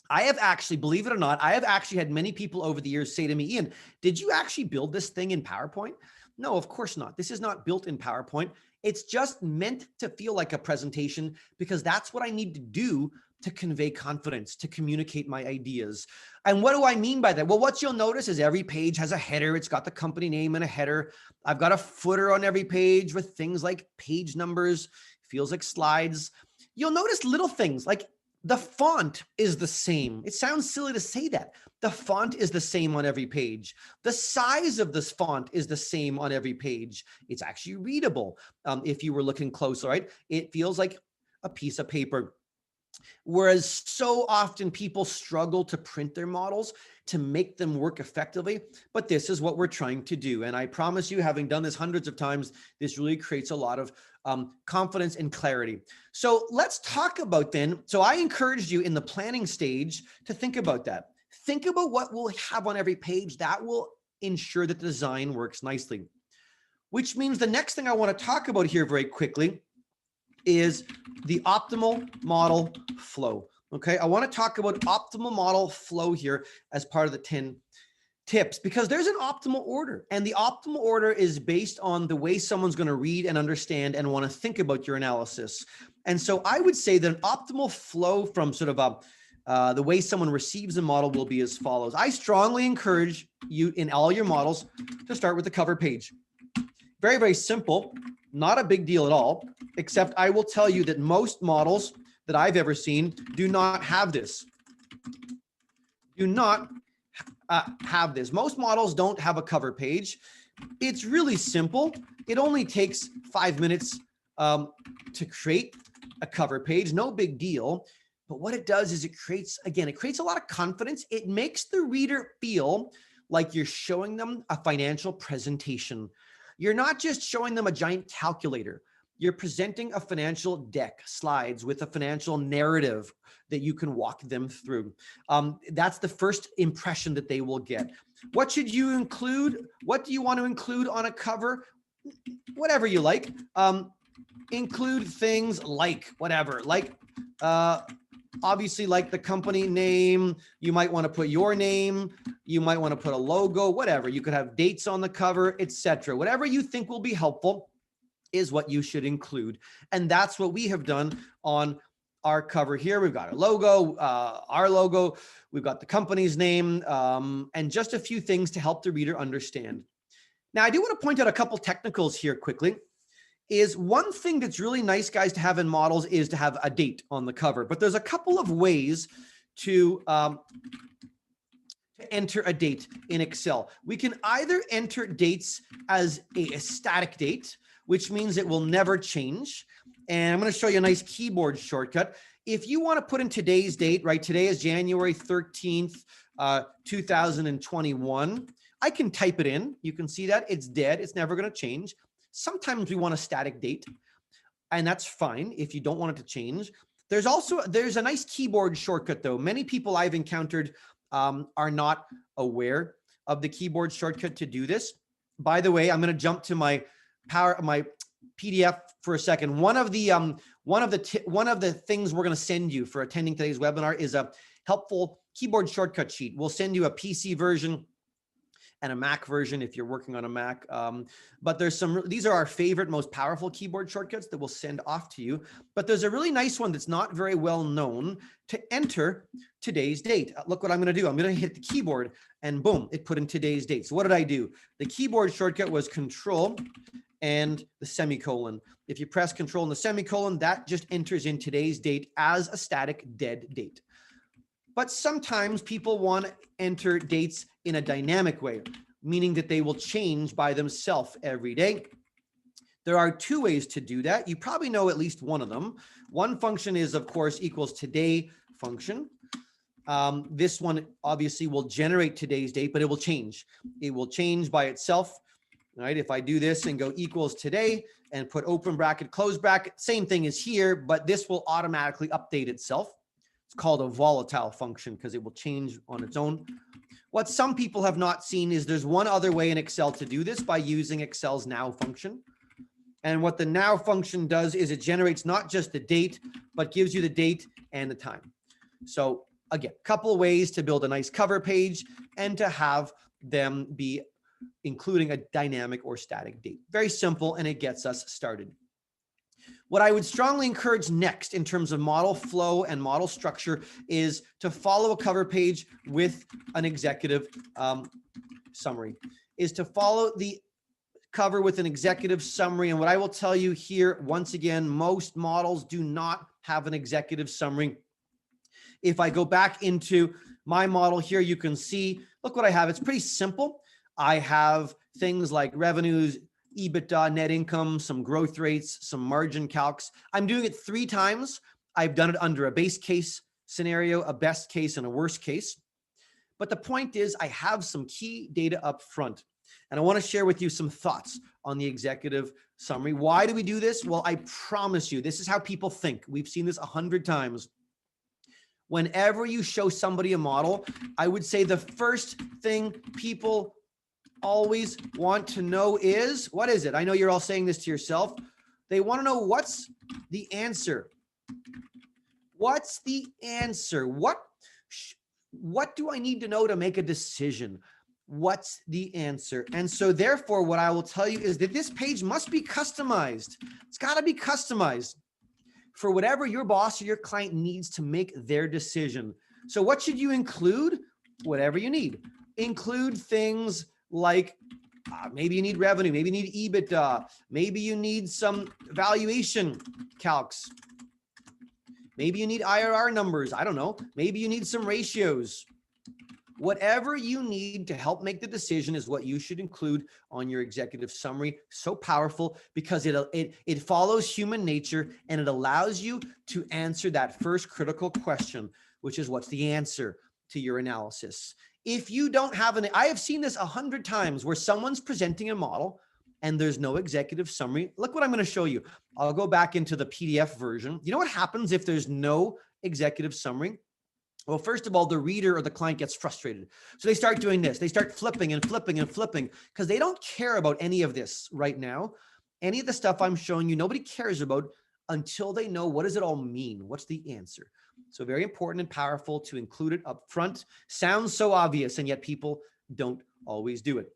I have actually, believe it or not, I have actually had many people over the years say to me, Ian, did you actually build this thing in PowerPoint? No, of course not. This is not built in PowerPoint. It's just meant to feel like a presentation because that's what I need to do to convey confidence, to communicate my ideas. And what do I mean by that? Well, what you'll notice is every page has a header. It's got the company name and a header. I've got a footer on every page with things like page numbers, feels like slides. You'll notice little things like the font is the same. It sounds silly to say that. The font is the same on every page. The size of this font is the same on every page. It's actually readable. If you were looking close, right? It feels like a piece of paper. Whereas so often people struggle to print their models to make them work effectively, but this is what we're trying to do. And I promise you, having done this hundreds of times, this really creates a lot of confidence and clarity. So let's talk about then. So I encouraged you in the planning stage to think about that. think about what we'll have on every page. That will ensure that the design works nicely. Which means the next thing I want to talk about here very quickly is the optimal model flow. Okay, I want to talk about optimal model flow here as part of the 10 tips, because there's an optimal order, and the optimal order is based on the way someone's going to read and understand and want to think about your analysis. And so I would say that an optimal flow from sort of the way someone receives a model will be as follows. I strongly encourage you in all your models to start with the cover page. Very, very simple, not a big deal at all, except I will tell you that most models that I've ever seen do not have this. Do not have this. Most models don't have a cover page. It's really simple. It only takes 5 minutes to create a cover page, no big deal. But what it does is it creates a lot of confidence. It makes the reader feel like you're showing them a financial presentation. You're not just showing them a giant calculator. You're presenting a financial deck, slides with a financial narrative that you can walk them through. That's the first impression that they will get. What should you include? What do you want to include on a cover? Whatever you like. Include things like whatever, like obviously like the company name. You might want to put your name. You might want to put a logo, whatever. You could have dates on the cover, etc. Whatever you think will be helpful is what you should include. And that's what we have done on our cover here. We've got a logo, our logo, we've got the company's name, and just a few things to help the reader understand. Now, I do want to point out a couple technicals here quickly. Is one thing that's really nice, guys, to have in models is to have a date on the cover. But there's a couple of ways to enter a date in Excel. We can either enter dates as a static date, which means it will never change. And I'm going to show you a nice keyboard shortcut. If you want to put in today's date, right? Today is January 13th, 2021. I can type it in. You can see that it's dead. It's never going to change. Sometimes we want a static date, and that's fine if you don't want it to change. There's a nice keyboard shortcut though. Many people I've encountered are not aware of the keyboard shortcut to do this. By the way, I'm going to jump to my PDF for a second. One of the things we're going to send you for attending today's webinar is a helpful keyboard shortcut sheet. We'll send you a PC version and a Mac version if you're working on a Mac. But these are our favorite, most powerful keyboard shortcuts that we'll send off to you. But there's a really nice one that's not very well known to enter today's date. Look what I'm going to do. I'm going to hit the keyboard and boom, it put in today's date. So what did I do? The keyboard shortcut was Control and the semicolon. If you press Control and the semicolon, that just enters in today's date as a static dead date. But sometimes people want to enter dates in a dynamic way, meaning that they will change by themselves every day. There are two ways to do that. You probably know at least one of them. One function is, of course, equals today function. This one obviously will generate today's date, but it will change. It will change by itself, right? If I do this and go equals today and put open bracket, close bracket, same thing as here, but this will automatically update itself. It's called a volatile function because it will change on its own. What some people have not seen is there's one other way in Excel to do this by using Excel's now function. And what the now function does is it generates not just the date, but gives you the date and the time. So again, a couple of ways to build a nice cover page and to have them be including a dynamic or static date. Very simple, and it gets us started. What I would strongly encourage next in terms of model flow and model structure is to follow a cover page with an executive summary, is to follow the cover with an executive summary. And what I will tell you here, once again, most models do not have an executive summary. If I go back into my model here, you can see, look what I have. It's pretty simple. I have things like revenues, EBITDA, net income, some growth rates, some margin calcs. I'm doing it 3 times. I've done it under a base case scenario, a best case, and a worst case. But the point is I have some key data up front. And I want to share with you some thoughts on the executive summary. Why do we do this? Well, I promise you, this is how people think. We've seen this 100 times. whenever you show somebody a model, I would say the first thing people always want to know is, what is it? I know you're all saying this to yourself. They want to know, what's the answer? What's the answer? What do I need to know to make a decision? What's the answer? And so therefore, what I will tell you is that this page must be customized. It's got to be customized for whatever your boss or your client needs to make their decision. So what should you include? Whatever you need. Include things like maybe you need revenue, maybe you need EBITDA, maybe you need some valuation calcs. Maybe you need IRR numbers. I don't know. Maybe you need some ratios. Whatever you need to help make the decision is what you should include on your executive summary. So powerful because it follows human nature and it allows you to answer that first critical question, which is what's the answer to your analysis. If you don't have I have seen this 100 times where someone's presenting a model and there's no executive summary. Look what I'm going to show you. I'll go back into the PDF version. You know what happens if there's no executive summary? Well, first of all, the reader or the client gets frustrated. So they start doing this. They start flipping and flipping and flipping because they don't care about any of this right now. Any of the stuff I'm showing you, nobody cares about until they know, what does it all mean? What's the answer? So very important and powerful to include it up front. Sounds so obvious, and yet people don't always do it.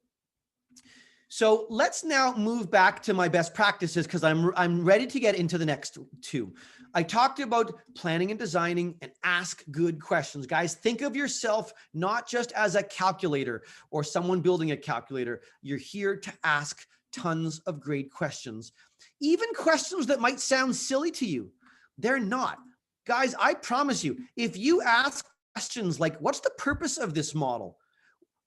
So let's now move back to my best practices because I'm ready to get into the next two. I talked about planning and designing and ask good questions. Guys, think of yourself not just as a calculator or someone building a calculator. You're here to ask tons of great questions, even questions that might sound silly to you. They're not. Guys, I promise you, if you ask questions like, what's the purpose of this model?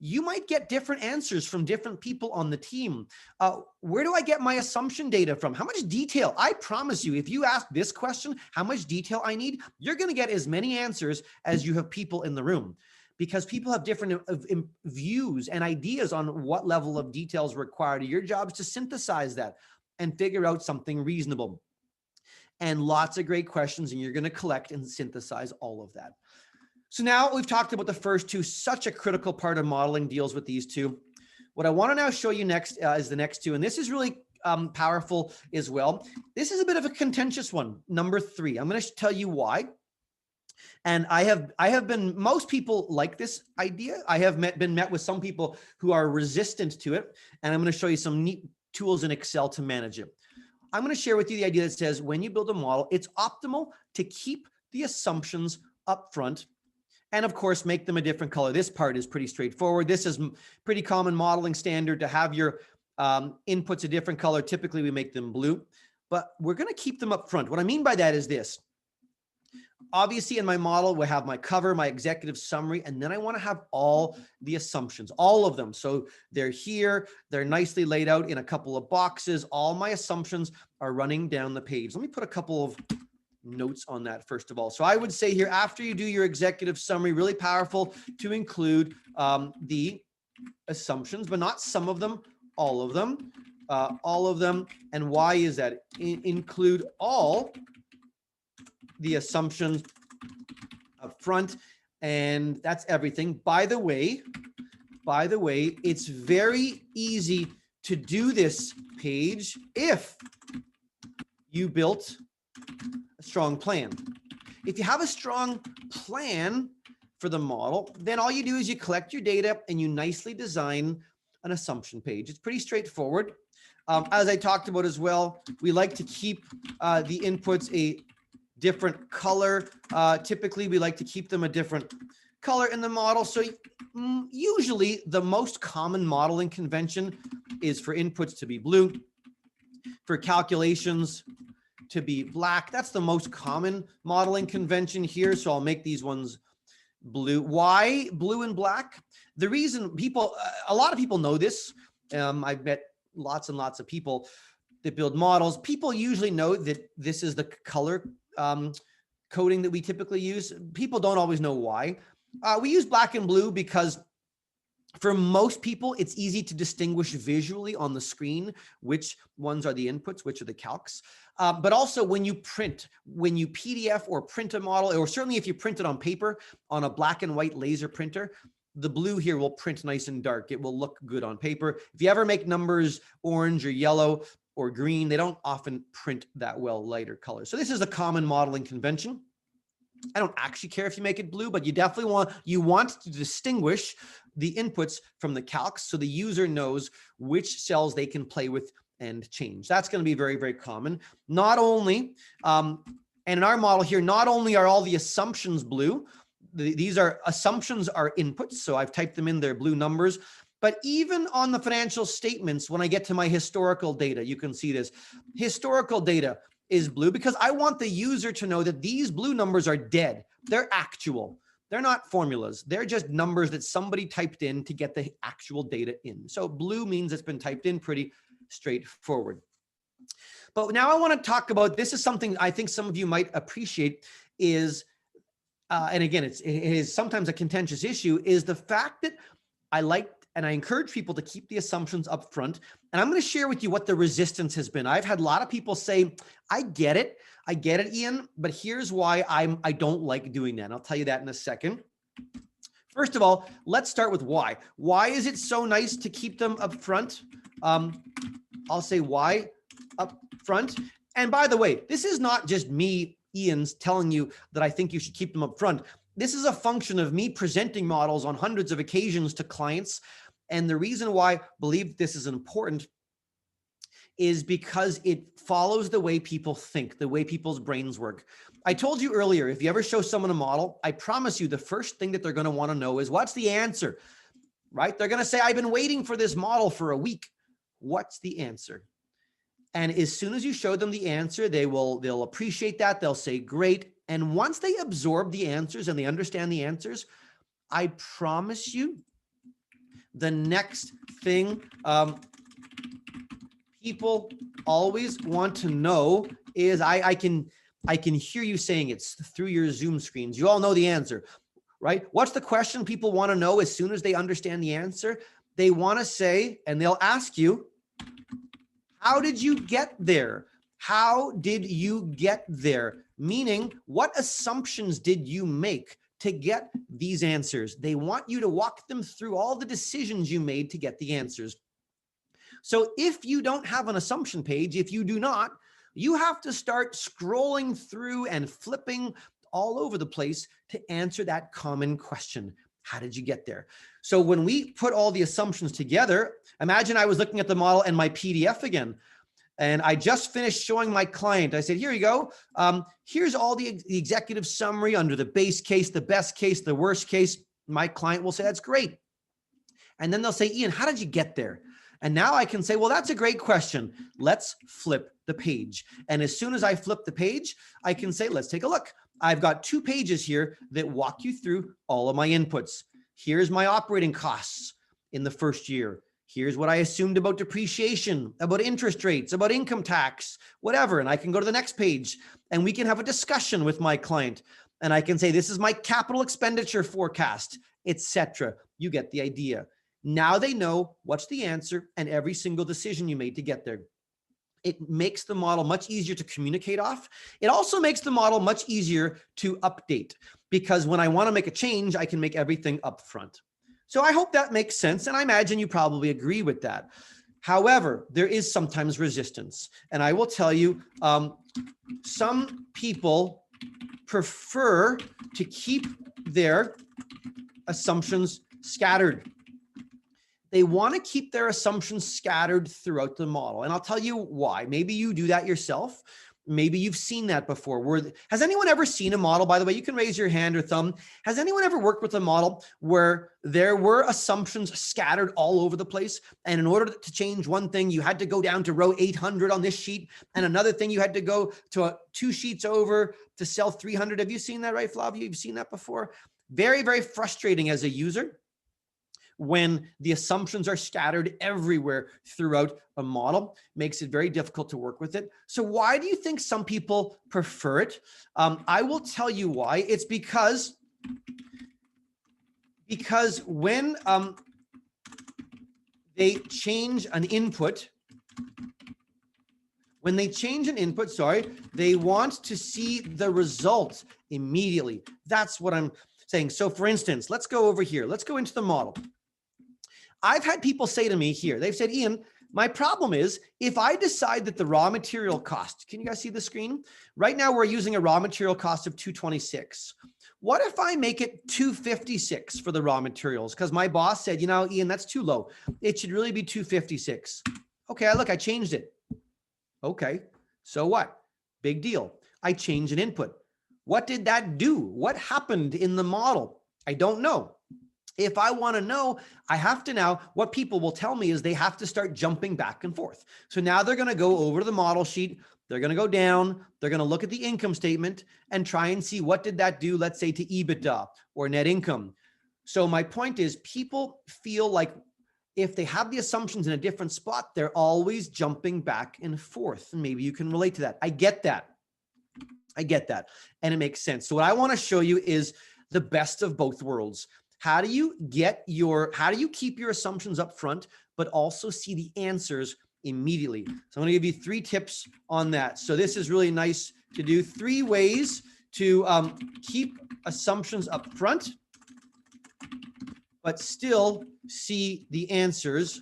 You might get different answers from different people on the team. Where do I get my assumption data from? How much detail? I promise you, if you ask this question, how much detail I need, you're going to get as many answers as you have people in the room, because people have different views and ideas on what level of detail is required. Your job is to synthesize that and figure out something reasonable. And lots of great questions, and you're going to collect and synthesize all of that. So now we've talked about the first two. Such a critical part of modeling deals with these two. What I want to now show you next is the next two. And this is really powerful as well. This is a bit of a contentious one, number 3. I'm going to tell you why. And I have been, most people like this idea. I have been met with some people who are resistant to it. And I'm going to show you some neat tools in Excel to manage it. I'm going to share with you the idea that says when you build a model, it's optimal to keep the assumptions up front. And of course, make them a different color. This part is pretty straightforward. This is pretty common modeling standard to have your inputs a different color. Typically, we make them blue, but we're going to keep them up front. What I mean by that is this. Obviously, in my model, we have my cover, my executive summary, and then I want to have all the assumptions, all of them. So they're here. They're nicely laid out in a couple of boxes. All my assumptions are running down the page. Let me put a couple of notes on that first of all. So I would say here, after you do your executive summary, really powerful to include the assumptions, but not some of them, all of them. And why is that? Include all the assumptions up front, and that's everything. By the way, it's very easy to do this page if you built a strong plan. If you have a strong plan for the model, then all you do is you collect your data and you nicely design an assumption page. It's pretty straightforward. As I talked about as well, we like to keep the inputs a different color. Typically, we like to keep them a different color in the model. So usually the most common modeling convention is for inputs to be blue, for calculations to be black. That's the most common modeling convention here. So I'll make these ones blue. Why blue and black? The reason a lot of people know this. I've met lots and lots of people that build models. People usually know that this is the color coding that we typically use. People don't always know why. We use black and blue because For most people, it's easy to distinguish visually on the screen which ones are the inputs, which are the calcs. But also when you print, when you PDF or print a model, or certainly if you print it on paper on a black and white laser printer, the blue here will print nice and dark. It will look good on paper. If you ever make numbers orange or yellow or green, they don't often print that well lighter colors. So this is a common modeling convention. I don't actually care if you make it blue, but you definitely want to distinguish the inputs from the calcs so the user knows which cells they can play with and change. That's going to be very, very common. Not only, and in our model here, not only are all the assumptions blue, these are assumptions are inputs. So I've typed them in, they're blue numbers. But even on the financial statements, when I get to my historical data, you can see this. Historical data is blue because I want the user to know that these blue numbers are dead. They're actual. They're not formulas. They're just numbers that somebody typed in to get the actual data in. So blue means it's been typed in, pretty straightforward. But now I want to talk about, this is something I think some of you might appreciate is, and again, it is sometimes a contentious issue, is the fact that I like and I encourage people to keep the assumptions up front. And I'm going to share with you what the resistance has been. I've had a lot of people say, I get it, Ian, but here's why I don't like doing that. And I'll tell you that in a second. First of all, let's start with why. Why is it so nice to keep them up front? I'll say why up front. And by the way, this is not just me, Ian's, telling you that I think you should keep them up front. This is a function of me presenting models on hundreds of occasions to clients. And the reason why I believe this is important is because it follows the way people think, the way people's brains work. I told you earlier, if you ever show someone a model, I promise you the first thing that they're going to want to know is what's the answer, right? They're going to say, I've been waiting for this model for a week. What's the answer? And as soon as you show them the answer, they'll appreciate that. They'll say, great. And once they absorb the answers and they understand the answers, I promise you, the next thing people always want to know is, I can hear you saying it's through your Zoom screens. You all know the answer, right? What's the question people want to know as soon as they understand the answer? They want to say, and they'll ask you, how did you get there? How did you get there? Meaning, what assumptions did you make to get these answers? They want you to walk them through all the decisions you made to get the answers. So if you don't have an assumption page, if you do not, you have to start scrolling through and flipping all over the place to answer that common question. How did you get there? So when we put all the assumptions together, imagine I was looking at the model and my PDF again, and I just finished showing my client. I said, here you go. Here's all the executive summary under the base case, the best case, the worst case. My client will say, that's great. And then they'll say, Ian, how did you get there? And now I can say, well, that's a great question. Let's flip the page. And as soon as I flip the page, I can say, let's take a look. I've got 2 pages here that walk you through all of my inputs. Here's my operating costs in the first year. Here's what I assumed about depreciation, about interest rates, about income tax, whatever. And I can go to the next page and we can have a discussion with my client. And I can say, this is my capital expenditure forecast, etc. You get the idea. Now they know what's the answer and every single decision you made to get there. It makes the model much easier to communicate off. It also makes the model much easier to update because when I want to make a change, I can make everything up front. So I hope that makes sense. And I imagine you probably agree with that. However, there is sometimes resistance. And I will tell you, some people prefer to keep their assumptions scattered. They want to keep their assumptions scattered throughout the model. And I'll tell you why. Maybe you do that yourself. Maybe you've seen that before. Has anyone ever seen a model, by the way, you can raise your hand or thumb. Has anyone ever worked with a model where there were assumptions scattered all over the place? And in order to change one thing, you had to go down to row 800 on this sheet. And another thing, you had to go to 2 sheets over to cell 300. Have you seen that, right, Flavia? You've seen that before? Very, very frustrating as a user when the assumptions are scattered everywhere throughout a model. Makes it very difficult to work with it. So why do you think some people prefer it? I will tell you why. It's because when they change an input. When they change an input, they want to see the result immediately. That's what I'm saying. So for instance, let's go over here. Let's go into the model. I've had people say to me here, they've said, Ian, my problem is if I decide that the raw material cost, can you guys see the screen? Right now we're using a raw material cost of 226. What if I make it 256 for the raw materials? Because my boss said, Ian, that's too low. It should really be 256. Okay, look, I changed it. Okay, so what? Big deal. I changed an input. What did that do? What happened in the model? I don't know. If I want to know, I have to now, what people will tell me is they have to start jumping back and forth. So now they're going to go over to the model sheet. They're going to go down. They're going to look at the income statement and try and see what did that do, let's say to EBITDA or net income. So my point is people feel like if they have the assumptions in a different spot, they're always jumping back and forth. And maybe you can relate to that. I get that. And it makes sense. So what I want to show you is the best of both worlds. How do you keep your assumptions up front, but also see the answers immediately? So I'm going to give you 3 tips on that. So this is really nice to do. 3 ways to keep assumptions up front, but still see the answers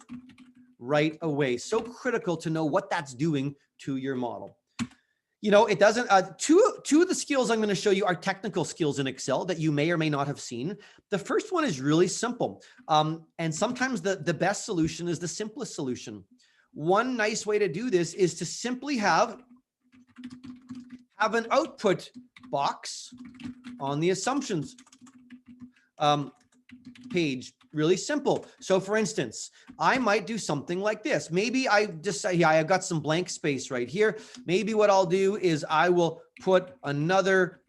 right away. So critical to know what that's doing to your model. It doesn't, two of the skills I'm going to show you are technical skills in Excel that you may or may not have seen. The first one is really simple. And sometimes the best solution is the simplest solution. One nice way to do this is to simply have an output box on the assumptions page. Really simple. So for instance, I might do something like this. Maybe I just say, I've got some blank space right here. Maybe what I'll do is I will put another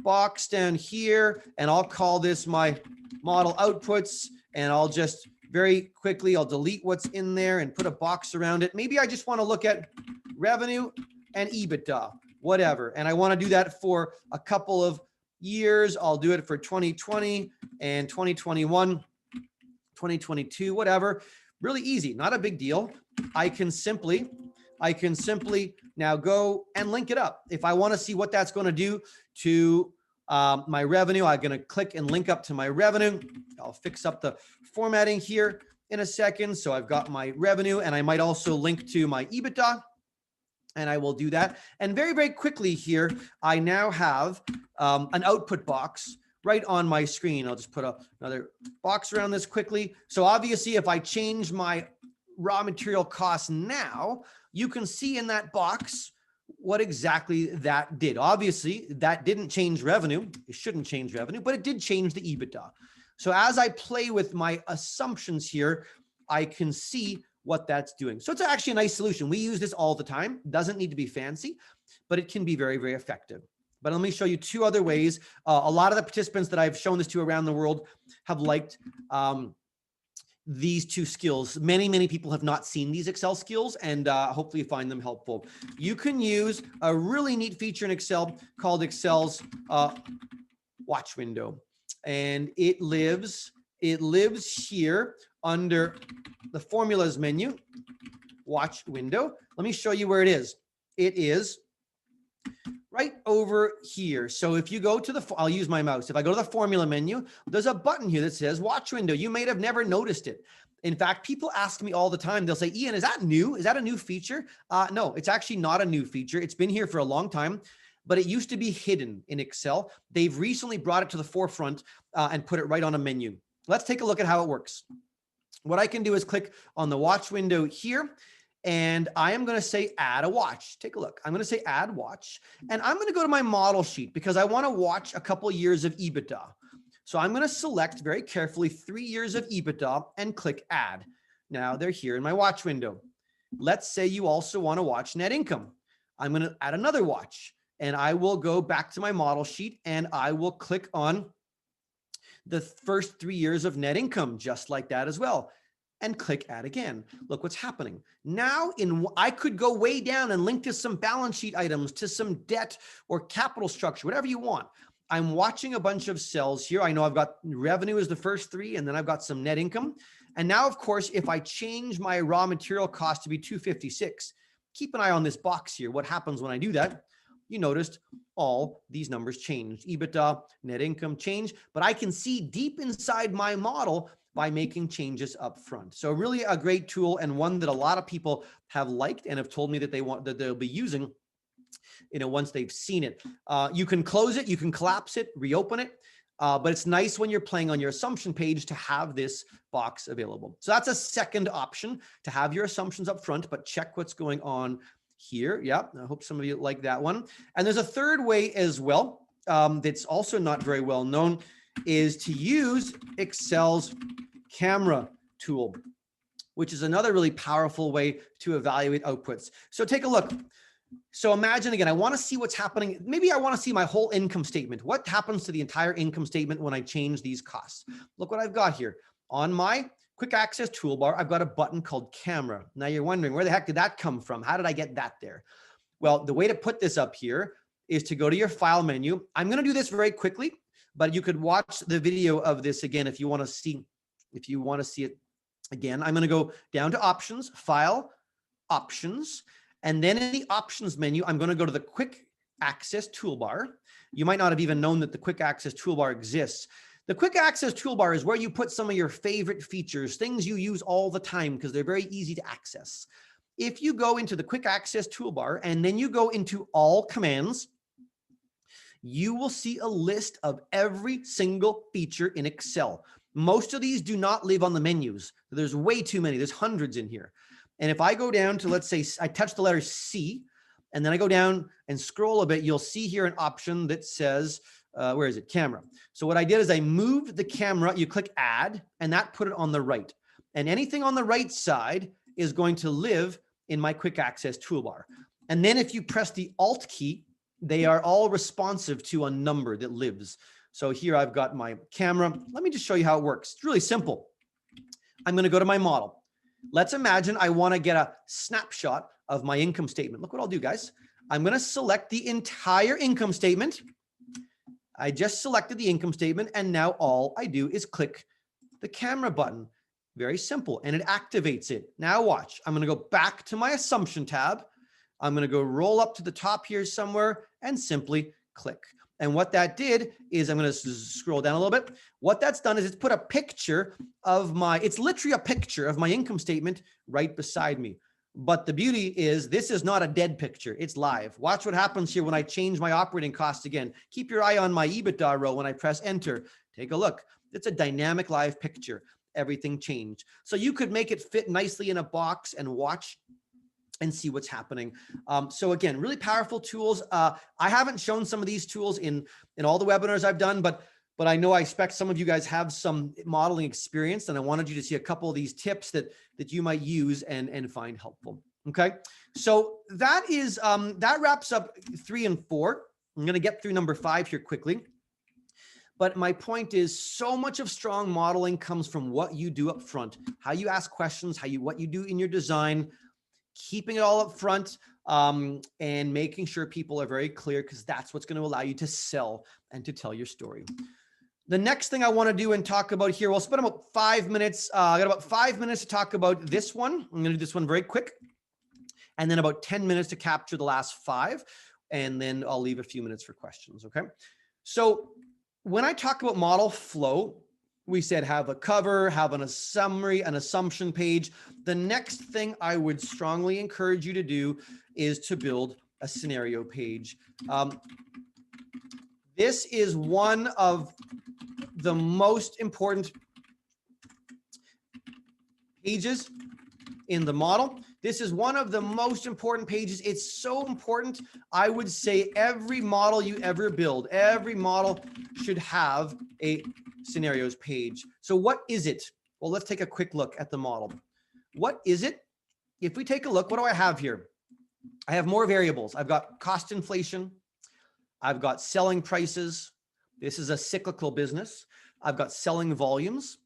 box down here and I'll call this my model outputs. And I'll just very quickly, I'll delete what's in there and put a box around it. Maybe I just want to look at revenue and EBITDA, whatever. And I want to do that for a couple of years. I'll do it for 2020 and 2021, 2022, whatever. Really easy, not a big deal. I can simply now go and link it up. If I want to see what that's going to do to my revenue, I'm going to click and link up to my revenue. I'll fix up the formatting here in a second. So I've got my revenue and I might also link to my EBITDA. And I will do that. And very, very quickly here, I now have an output box right on my screen. I'll just put another box around this quickly. So obviously, if I change my raw material costs now, you can see in that box what exactly that did. Obviously, that didn't change revenue. It shouldn't change revenue, but it did change the EBITDA. So as I play with my assumptions here, I can see what that's doing. So it's actually a nice solution. We use this all the time. Doesn't need to be fancy, but it can be very, very effective. But let me show you 2 other ways. A lot of the participants that I've shown this to around the world have liked these 2 skills. Many, many people have not seen these Excel skills and hopefully you find them helpful. You can use a really neat feature in Excel called Excel's watch window. And it lives here under the formulas menu, watch window. Let me show you where it is. It is right over here. So if you go to I'll use my mouse. If I go to the formula menu, there's a button here that says watch window. You may have never noticed it. In fact, people ask me all the time, they'll say, Ian, is that new? Is that a new feature? No, it's actually not a new feature. It's been here for a long time, but it used to be hidden in Excel. They've recently brought it to the forefront and put it right on a menu. Let's take a look at how it works. What I can do is click on the watch window here, and I am going to say add a watch. Take a look. I'm going to say add watch, and I'm going to go to my model sheet because I want to watch a couple of years of EBITDA. So I'm going to select very carefully 3 years of EBITDA and click add. Now they're here in my watch window. Let's say you also want to watch net income. I'm going to add another watch, and I will go back to my model sheet and I will click on the first 3 years of net income, just like that as well, and click add again. Look what's happening. Now I could go way down and link to some balance sheet items, to some debt or capital structure, whatever you want. I'm watching a bunch of cells here. I know I've got revenue as the first 3, and then I've got some net income. And now, of course, if I change my raw material cost to be 256, keep an eye on this box here. What happens when I do that? You noticed all these numbers changed. EBITDA, net income change, but I can see deep inside my model by making changes up front. So really a great tool, and one that a lot of people have liked and have told me that they'll be using, once they've seen it. You can close it, you can collapse it, reopen it. But it's nice when you're playing on your assumption page to have this box available. So that's a second option, to have your assumptions up front, but check what's going on here. Yeah, I hope some of you like that one. And there's a third way as well, that's also not very well known, is to use Excel's camera tool, which is another really powerful way to evaluate outputs. So take a look. So imagine again, I want to see what's happening. Maybe I want to see my whole income statement. What happens to the entire income statement when I change these costs? Look what I've got here. On my quick access toolbar, I've got a button called camera. Now you're wondering, where the heck did that come from? How did I get that there? Well, the way to put this up here is to go to your file menu. I'm going to do this very quickly, but you could watch the video of this again if you want to see it again. I'm going to go down to options, file, options. And then in the options menu, I'm going to go to the quick access toolbar. You might not have even known that the quick access toolbar exists. The quick access toolbar is where you put some of your favorite features, things you use all the time because they're very easy to access. If you go into the quick access toolbar and then you go into all commands, you will see a list of every single feature in Excel. Most of these do not live on the menus. There's way too many. There's hundreds in here. And if I go down to, let's say, I touch the letter C, and then I go down and scroll a bit, you'll see here an option that says, where is it? Camera. So what I did is I moved the camera, you click add, and that put it on the right. And anything on the right side is going to live in my quick access toolbar. And then if you press the Alt key, they are all responsive to a number that lives. So here I've got my camera. Let me just show you how it works. It's really simple. I'm going to go to my model. Let's imagine I want to get a snapshot of my income statement. Look what I'll do, guys. I'm going to select the entire income statement. I just selected the income statement, and now all I do is click the camera button. Very simple, and it activates it. Now watch. I'm going to go back to my assumption tab. I'm going to go roll up to the top here somewhere and simply click. And what that did is, I'm going to scroll down a little bit. What that's done is it's put a picture of it's literally a picture of my income statement right beside me. But the beauty is, this is not a dead picture. It's live. Watch what happens here when I change my operating costs again. Keep your eye on my EBITDA row when I press enter. Take a look. It's a dynamic live picture. Everything changed. So you could make it fit nicely in a box and watch and see what's happening. So again, really powerful tools. I haven't shown some of these tools in all the webinars I've done, but I know I expect some of you guys have some modeling experience, and I wanted you to see a couple of these tips that you might use and find helpful. Okay, so that is that wraps up 3 and 4. I'm going to get through number 5 here quickly. But my point is, so much of strong modeling comes from what you do up front, how you ask questions, what you do in your design, keeping it all up front, and making sure people are very clear, because that's what's going to allow you to sell and to tell your story. The next thing I want to do and talk about here, we'll spend about 5 minutes. I got about 5 minutes to talk about this one. I'm going to do this one very quick, and then about 10 minutes to capture the last 5, and then I'll leave a few minutes for questions. Okay. So when I talk about model flow, we said have a cover, have a summary, an assumption page. The next thing I would strongly encourage you to do is to build a scenario page. This is one of the most important pages in the model. This is one of the most important pages. It's so important. I would say every model you ever build, every model should have a scenarios page. So what is it? Well, let's take a quick look at the model. What is it? If we take a look, what do I have here? I have more variables. I've got cost inflation. I've got selling prices. This is a cyclical business. I've got selling volumes.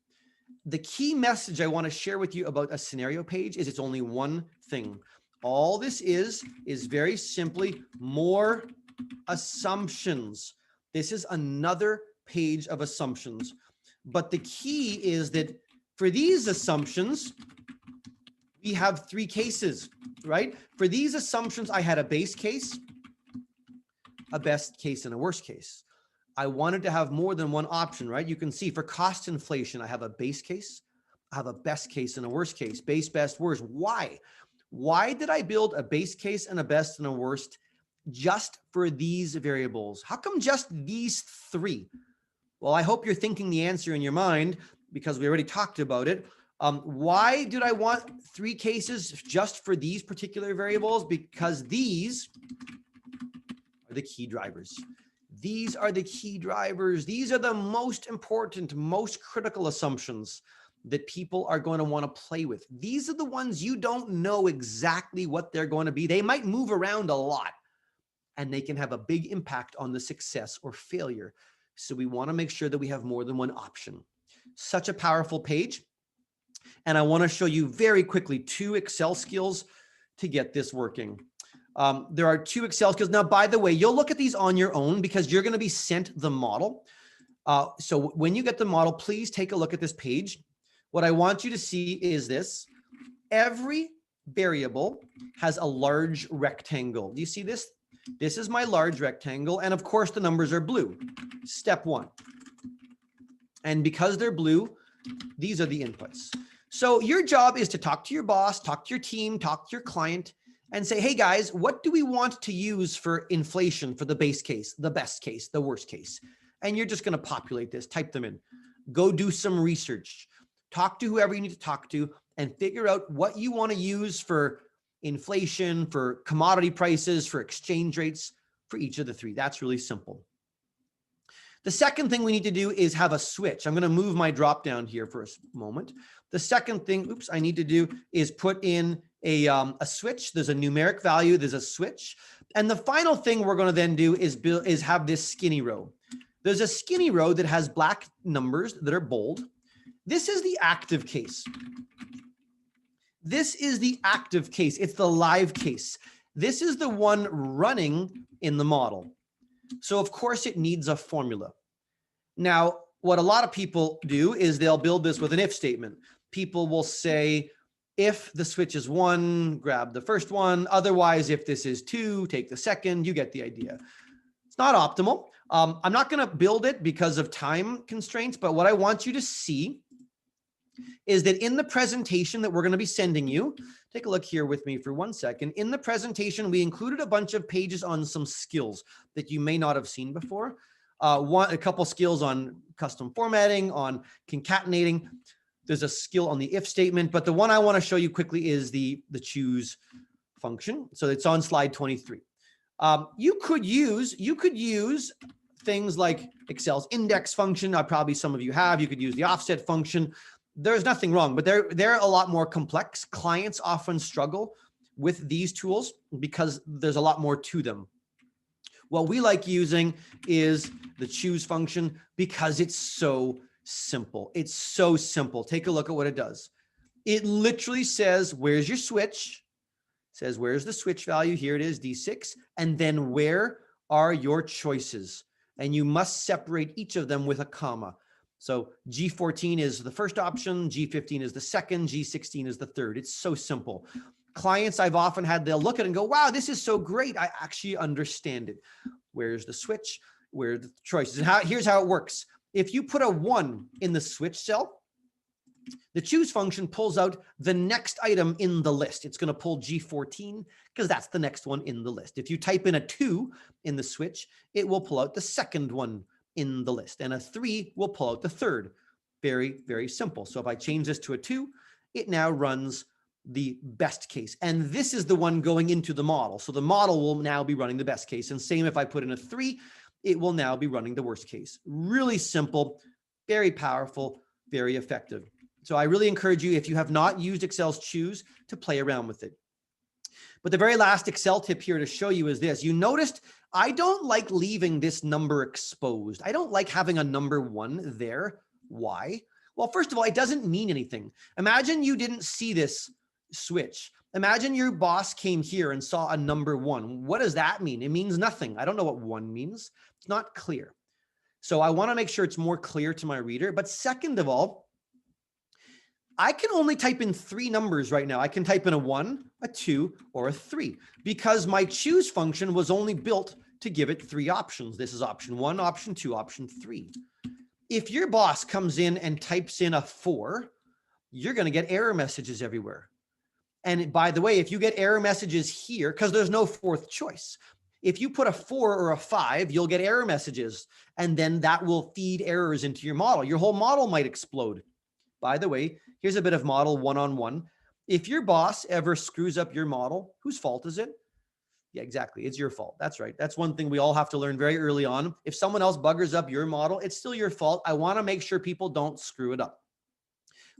The key message I want to share with you about a scenario page is it's only one thing. All this is very simply more assumptions. This is another page of assumptions. But the key is that For these assumptions, we have three cases, right? For these assumptions, I had a base case, a best case, and a worst case. I wanted to have more than one option, right? You can see for cost inflation, I have a base case, I have a best case, and a worst case. Base, best, worst. Why? Why did I build a base case and a best and a worst just for these variables? How come just these three? Well, I hope you're thinking the answer in your mind because we already talked about it. Why did I want three cases just for these particular variables? Because these are the key drivers. These are the key drivers. These are the most important, most critical assumptions that people are going to want to play with. These are the ones you don't know exactly what they're going to be. They might move around a lot and they can have a big impact on the success or failure. So we want to make sure that we have more than one option. Such a powerful page. And I want to show you very quickly 2 Excel skills to get this working. There are 2 Excel skills. Now, by the way, you'll look at these on your own because you're going to be sent the model. So when you get the model, please take a look at this page. What I want you to see is this. Every variable has a large rectangle. Do you see this? This is my large rectangle. And of course, the numbers are blue. Step 1. And because they're blue, these are the inputs. So your job is to talk to your boss, talk to your team, talk to your client, and say, hey guys, what do we want to use for inflation for the base case, the best case, the worst case? And you're just going to populate this, type them in, go do some research, talk to whoever you need to talk to, and figure out what you want to use for inflation, for commodity prices, for exchange rates, for each of the 3. That's really simple. The second thing we need to do is have a switch. I'm going to move my drop down here for a moment. The second thing, I need to do is put in a switch. There's a numeric value. There's a switch. And the final thing we're going to then do is have this skinny row. There's a skinny row that has black numbers that are bold. This is the active case. This is the active case. It's the live case. This is the one running in the model. So of course it needs a formula. Now, what a lot of people do is they'll build this with an if statement. People will say, if the switch is 1, grab the first one. Otherwise, if this is 2, take the second. You get the idea. It's not optimal. I'm not going to build it because of time constraints, but what I want you to see is that in the presentation that we're going to be sending you, take a look here with me for 1 second. In the presentation, we included a bunch of pages on some skills that you may not have seen before. A couple skills on custom formatting, on concatenating. There's a skill on the if statement, but the one I want to show you quickly is the choose function. So it's on slide 23. You could use things like Excel's index function. Probably some of you have. You could use the offset function. There's nothing wrong, but they're a lot more complex. Clients often struggle with these tools because there's a lot more to them. What we like using is the choose function because it's so simple. It's so simple. Take a look at what it does. It literally says, where's your switch? Says, where's the switch value? Here it is, D6. And then where are your choices? And you must separate each of them with a comma. So G14 is the first option, G15 is the second, G16 is the third. It's so simple. Clients I've often had, they'll look at it and go, wow, this is so great. I actually understand it. Where's the switch? Where are the choices? And here's how it works. If you put a 1 in the switch cell, the choose function pulls out the next item in the list. It's going to pull G14 because that's the next one in the list. If you type in a 2 in the switch, it will pull out the second one in the list, and a 3 will pull out the third. Very, very simple. So if I change this to a 2, it now runs the best case. And this is the one going into the model. So the model will now be running the best case. And same if I put in a 3, it will now be running the worst case. Really simple, very powerful, very effective. So I really encourage you, if you have not used Excel's Choose, to play around with it. But the very last Excel tip here to show you is this. You noticed I don't like leaving this number exposed. I don't like having a number 1 there. Why? Well, first of all, it doesn't mean anything. Imagine you didn't see this switch. Imagine your boss came here and saw a number 1. What does that mean? It means nothing. I don't know what 1 means. It's not clear. So I want to make sure it's more clear to my reader. But second of all, I can only type in 3 numbers right now. I can type in a 1, a 2, or a 3 because my choose function was only built to give it 3 options. This is option 1, option 2, option 3. If your boss comes in and types in a 4, you're going to get error messages everywhere. And by the way, if you get error messages here, because there's no 4th choice, if you put a 4 or a 5, you'll get error messages, and then that will feed errors into your model. Your whole model might explode. By the way, here's a bit of model one-on-one. If your boss ever screws up your model, whose fault is it? Yeah, exactly. It's your fault. That's right. That's one thing we all have to learn very early on. If someone else buggers up your model, it's still your fault. I want to make sure people don't screw it up.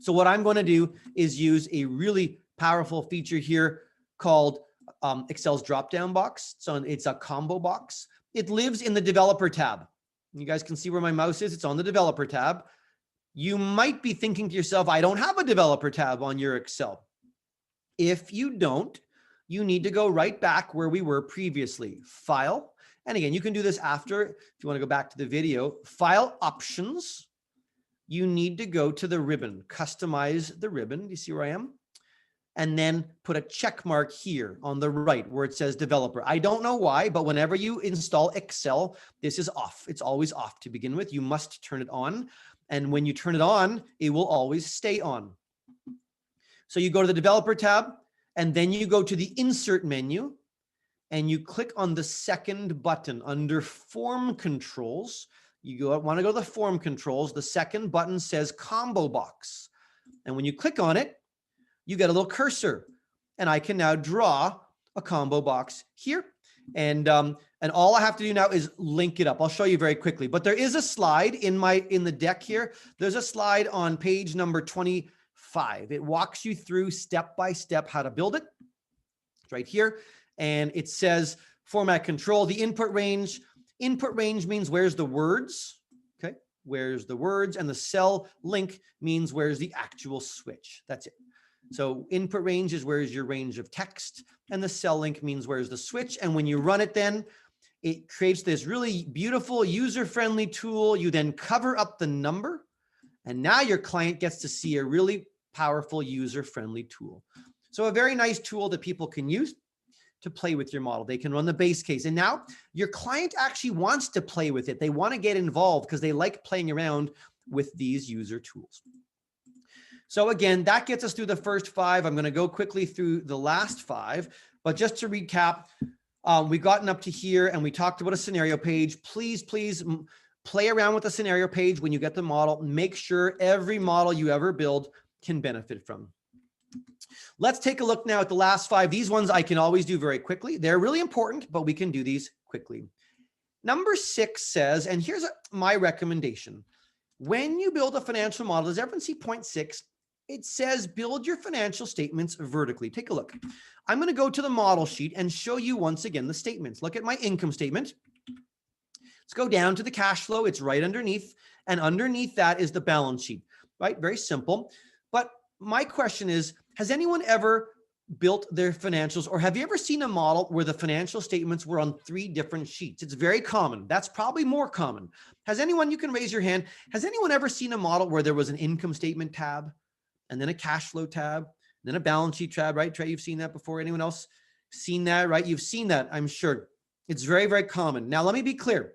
So what I'm going to do is use a really powerful feature here called Excel's drop-down box. So it's a combo box. It lives in the developer tab. You guys can see where my mouse is. It's on the developer tab. You might be thinking to yourself, I don't have a developer tab on your Excel. If you don't, you need to go right back where we were previously. File. And again, you can do this after, if you want to go back to the video, File Options. You need to go to the ribbon, customize the ribbon. Do you see where I am? And then put a check mark here on the right where it says developer. I don't know why, but whenever you install Excel, this is off. It's always off to begin with. You must turn it on. And when you turn it on, it will always stay on. So you go to the developer tab, and then you go to the insert menu, and you click on the second button under form controls. You want to go to the form controls. The second button says combo box. And when you click on it, you get a little cursor, and I can now draw a combo box here. And all I have to do now is link it up. I'll show you very quickly, but there is a slide in the deck here. There's a slide on page number 25. It walks you through step by step how to build it. It's right here. And it says format control, the input range. Input range means where's the words, okay? Where's the words, and the cell link means where's the actual switch. That's it. So input range is where's your range of text, and the cell link means where's the switch. And when you run it, then it creates this really beautiful user-friendly tool. You then cover up the number, and now your client gets to see a really powerful user-friendly tool. So a very nice tool that people can use to play with your model. They can run the base case. And now your client actually wants to play with it. They want to get involved because they like playing around with these user tools. So again, that gets us through the first 5. I'm going to go quickly through the last 5, but just to recap, we've gotten up to here and we talked about a scenario page. Please play around with the scenario page when you get the model. Make sure every model you ever build can benefit from. Let's take a look now at the last 5. These ones I can always do very quickly. They're really important, but we can do these quickly. Number 6 says, and here's my recommendation. When you build a financial model, does everyone see point 6? It says build your financial statements vertically. Take a look. I'm going to go to the model sheet and show you once again the statements. Look at my income statement. Let's go down to the cash flow. It's right underneath. And underneath that is the balance sheet, right? Very simple. But my question is, has anyone ever built their financials, or have you ever seen a model where the financial statements were on 3 different sheets? It's very common. That's probably more common. Has anyone, you can raise your hand, has anyone ever seen a model where there was an income statement tab, and then a cash flow tab, then a balance sheet tab, right? Trey, you've seen that before. Anyone else seen that, right? You've seen that, I'm sure. It's very, very common. Now, let me be clear.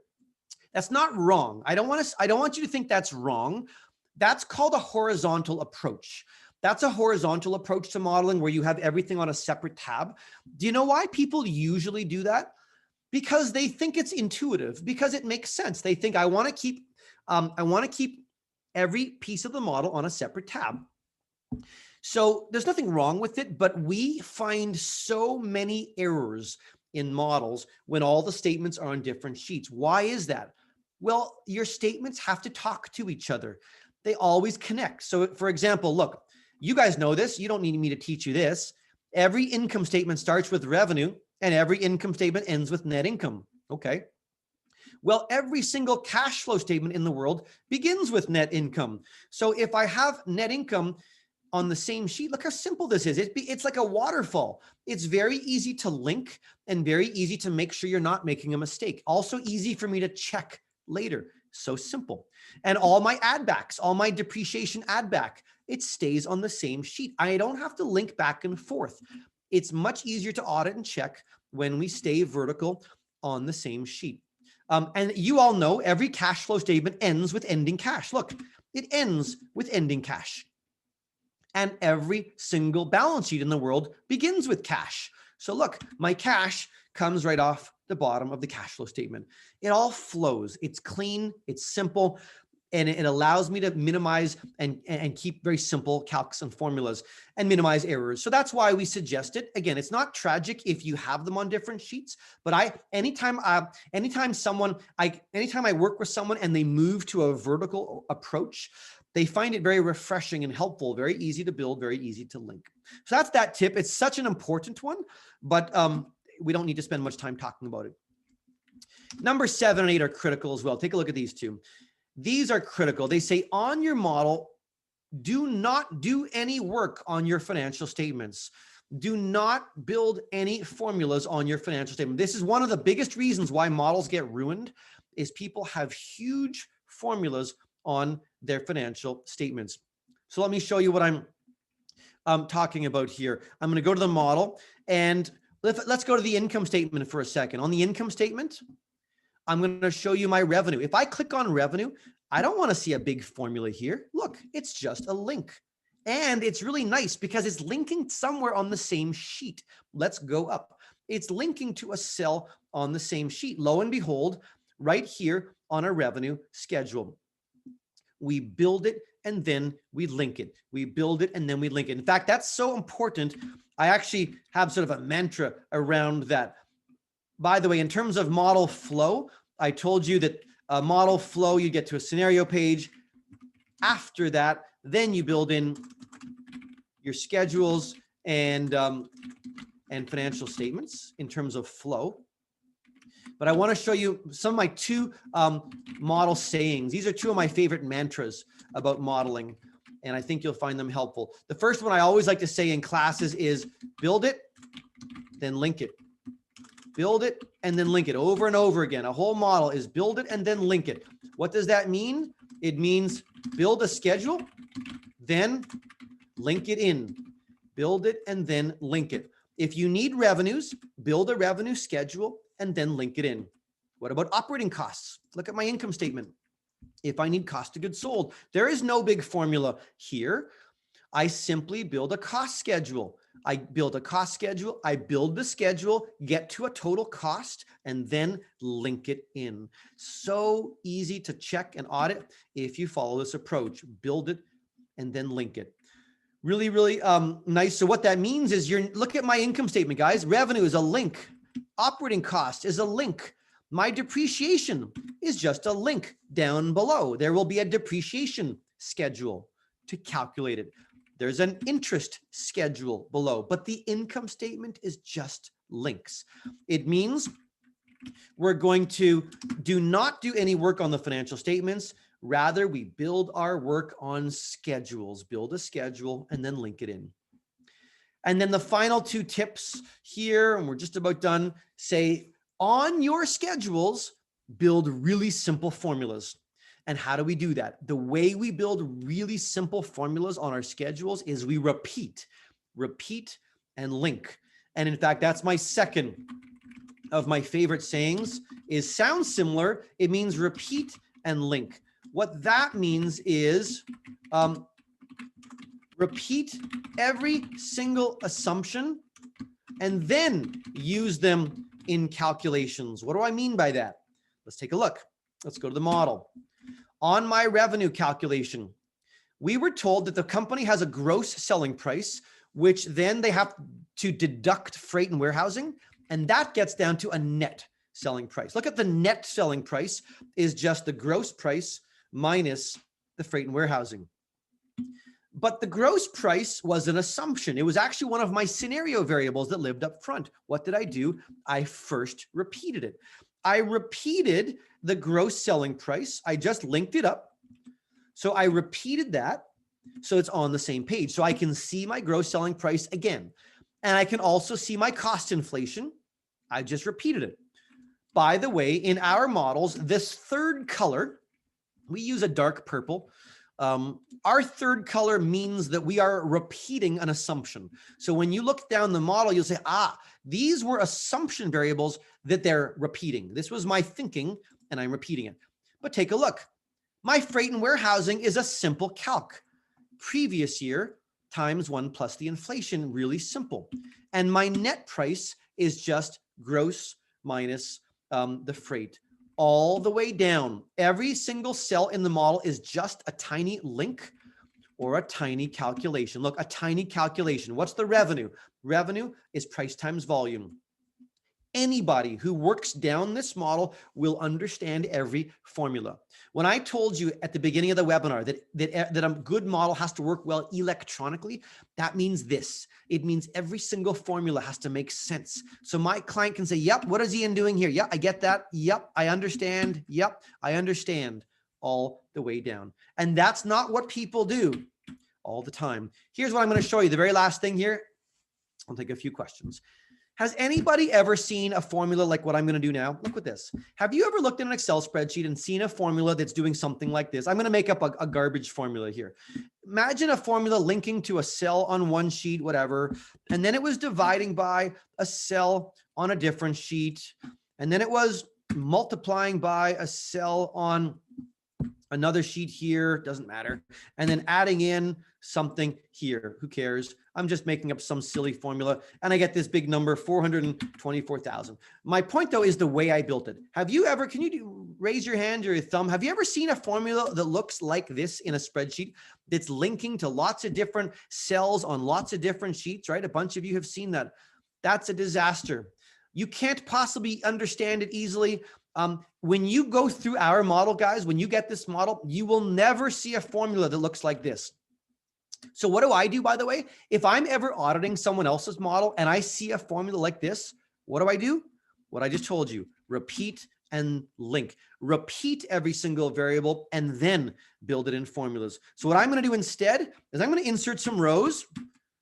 That's not wrong. I don't want you to think that's wrong. That's called a horizontal approach. That's a horizontal approach to modeling where you have everything on a separate tab. Do you know why people usually do that? Because they think it's intuitive, because it makes sense. They think I want to keep every piece of the model on a separate tab. So there's nothing wrong with it, but we find so many errors in models when all the statements are on different sheets. Why is that? Well, your statements have to talk to each other. They always connect. So for example, look, you guys know this. You don't need me to teach you this. Every income statement starts with revenue and every income statement ends with net income. Okay. Well, every single cash flow statement in the world begins with net income. So if I have net income on the same sheet, look how simple this is. It's like a waterfall. It's very easy to link and very easy to make sure you're not making a mistake. Also easy for me to check later. So simple. And all my add backs, all my depreciation add back, it stays on the same sheet. I don't have to link back and forth. It's much easier to audit and check when we stay vertical on the same sheet. And you all know every cash flow statement ends with ending cash. Look, it ends with ending cash. And every single balance sheet in the world begins with cash. So look, my cash comes right off the bottom of the cash flow statement. It all flows. It's clean, it's simple, and it allows me to minimize and keep very simple calcs and formulas and minimize errors. So that's why we suggest it. Again, it's not tragic if you have them on different sheets, but anytime I work with someone and they move to a vertical approach, they find it very refreshing and helpful, very easy to build, very easy to link. So that's that tip. It's such an important one, but we don't need to spend much time talking about it. Number 7 and 8 are critical as well. Take a look at these two. These are critical. They say on your model, do not do any work on your financial statements. Do not build any formulas on your financial statement. This is one of the biggest reasons why models get ruined, is people have huge formulas on their financial statements. So let me show you what I'm talking about here. I'm going to go to the model, and let's go to the income statement for a second. On the income statement, I'm going to show you my revenue. If I click on revenue, I don't want to see a big formula here. Look, it's just a link. And it's really nice because it's linking somewhere on the same sheet. Let's go up. It's linking to a cell on the same sheet. Lo and behold, right here on a revenue schedule. We build it and then we link it. We build it and then we link it. In fact, that's so important. I actually have sort of a mantra around that. By the way, in terms of model flow, I told you that a model flow, you get to a scenario page. After that, then you build in your schedules and financial statements in terms of flow. But I want to show you some of my two model sayings. These are two of my favorite mantras about modeling, and I think you'll find them helpful. The first one I always like to say in classes is build it, then link it. Build it and then link it over and over again. A whole model is build it and then link it. What does that mean? It means build a schedule, then link it in. Build it and then link it. If you need revenues, build a revenue schedule and then link it in. What about operating costs? Look at my income statement. If I need cost of goods sold, there is no big formula here. I simply build a cost schedule. I build a cost schedule, I build the schedule, get to a total cost, and then link it in. So easy to check and audit if you follow this approach. Build it and then link it. Really, really nice. So what that means is look at my income statement, guys. Revenue is a link. Operating cost is a link. My depreciation is just a link down below. There will be a depreciation schedule to calculate it. There's an interest schedule below, but the income statement is just links. It means we're going to not do any work on the financial statements. Rather, we build our work on schedules. Build a schedule and then link it in. And then the final two tips here, and we're just about done, say on your schedules, build really simple formulas. And how do we do that? The way we build really simple formulas on our schedules is we repeat, and link. And in fact, that's my second of my favorite sayings is sounds similar. It means repeat and link. What that means is repeat every single assumption and then use them in calculations. What do I mean by that? Let's take a look. Let's go to the model. On my revenue calculation, we were told that the company has a gross selling price, which then they have to deduct freight and warehousing, and that gets down to a net selling price. Look at the net selling price is just the gross price minus the freight and warehousing. But the gross price was an assumption. It was actually one of my scenario variables that lived up front. What did I do? I first repeated it. I repeated the gross selling price. I just linked it up. So I repeated that. So it's on the same page. So I can see my gross selling price again. And I can also see my cost inflation. I just repeated it. By the way, in our models, this third color we use a dark purple. Our third color means that we are repeating an assumption. So when you look down the model, you'll say, these were assumption variables that they're repeating. This was my thinking, and I'm repeating it. But take a look. My freight and warehousing is a simple calc. Previous year times 1 plus the inflation, really simple. And my net price is just gross minus the freight all the way down. Every single cell in the model is just a tiny link or a tiny calculation. Look, a tiny calculation. What's the revenue? Revenue is price times volume. Anybody who works down this model will understand every formula. When I told you at the beginning of the webinar that a good model has to work well electronically, that means this. It means every single formula has to make sense. So my client can say, yep, what is Ian doing here? Yeah, I get that. Yep, I understand. Yep, I understand, all the way down. And that's not what people do all the time. Here's what I'm going to show you. The very last thing here. I'll take a few questions. Has anybody ever seen a formula like what I'm going to do now? Look at this. Have you ever looked at an Excel spreadsheet and seen a formula that's doing something like this? I'm going to make up a garbage formula here. Imagine a formula linking to a cell on one sheet, whatever, and then it was dividing by a cell on a different sheet, and then it was multiplying by a cell on another sheet here, doesn't matter, and then adding in something here. Who cares? I'm just making up some silly formula and I get this big number, 424,000. My point though is the way I built it. Have you ever, can you raise your hand or your thumb? Have you ever seen a formula that looks like this in a spreadsheet that's linking to lots of different cells on lots of different sheets, right? A bunch of you have seen that. That's a disaster. You can't possibly understand it easily. When you go through our model, guys, when you get this model, you will never see a formula that looks like this. So what do I do, by the way? If I'm ever auditing someone else's model and I see a formula like this, what do I do? What I just told you, repeat and link. Repeat every single variable and then build it in formulas. So what I'm going to do instead is I'm going to insert some rows.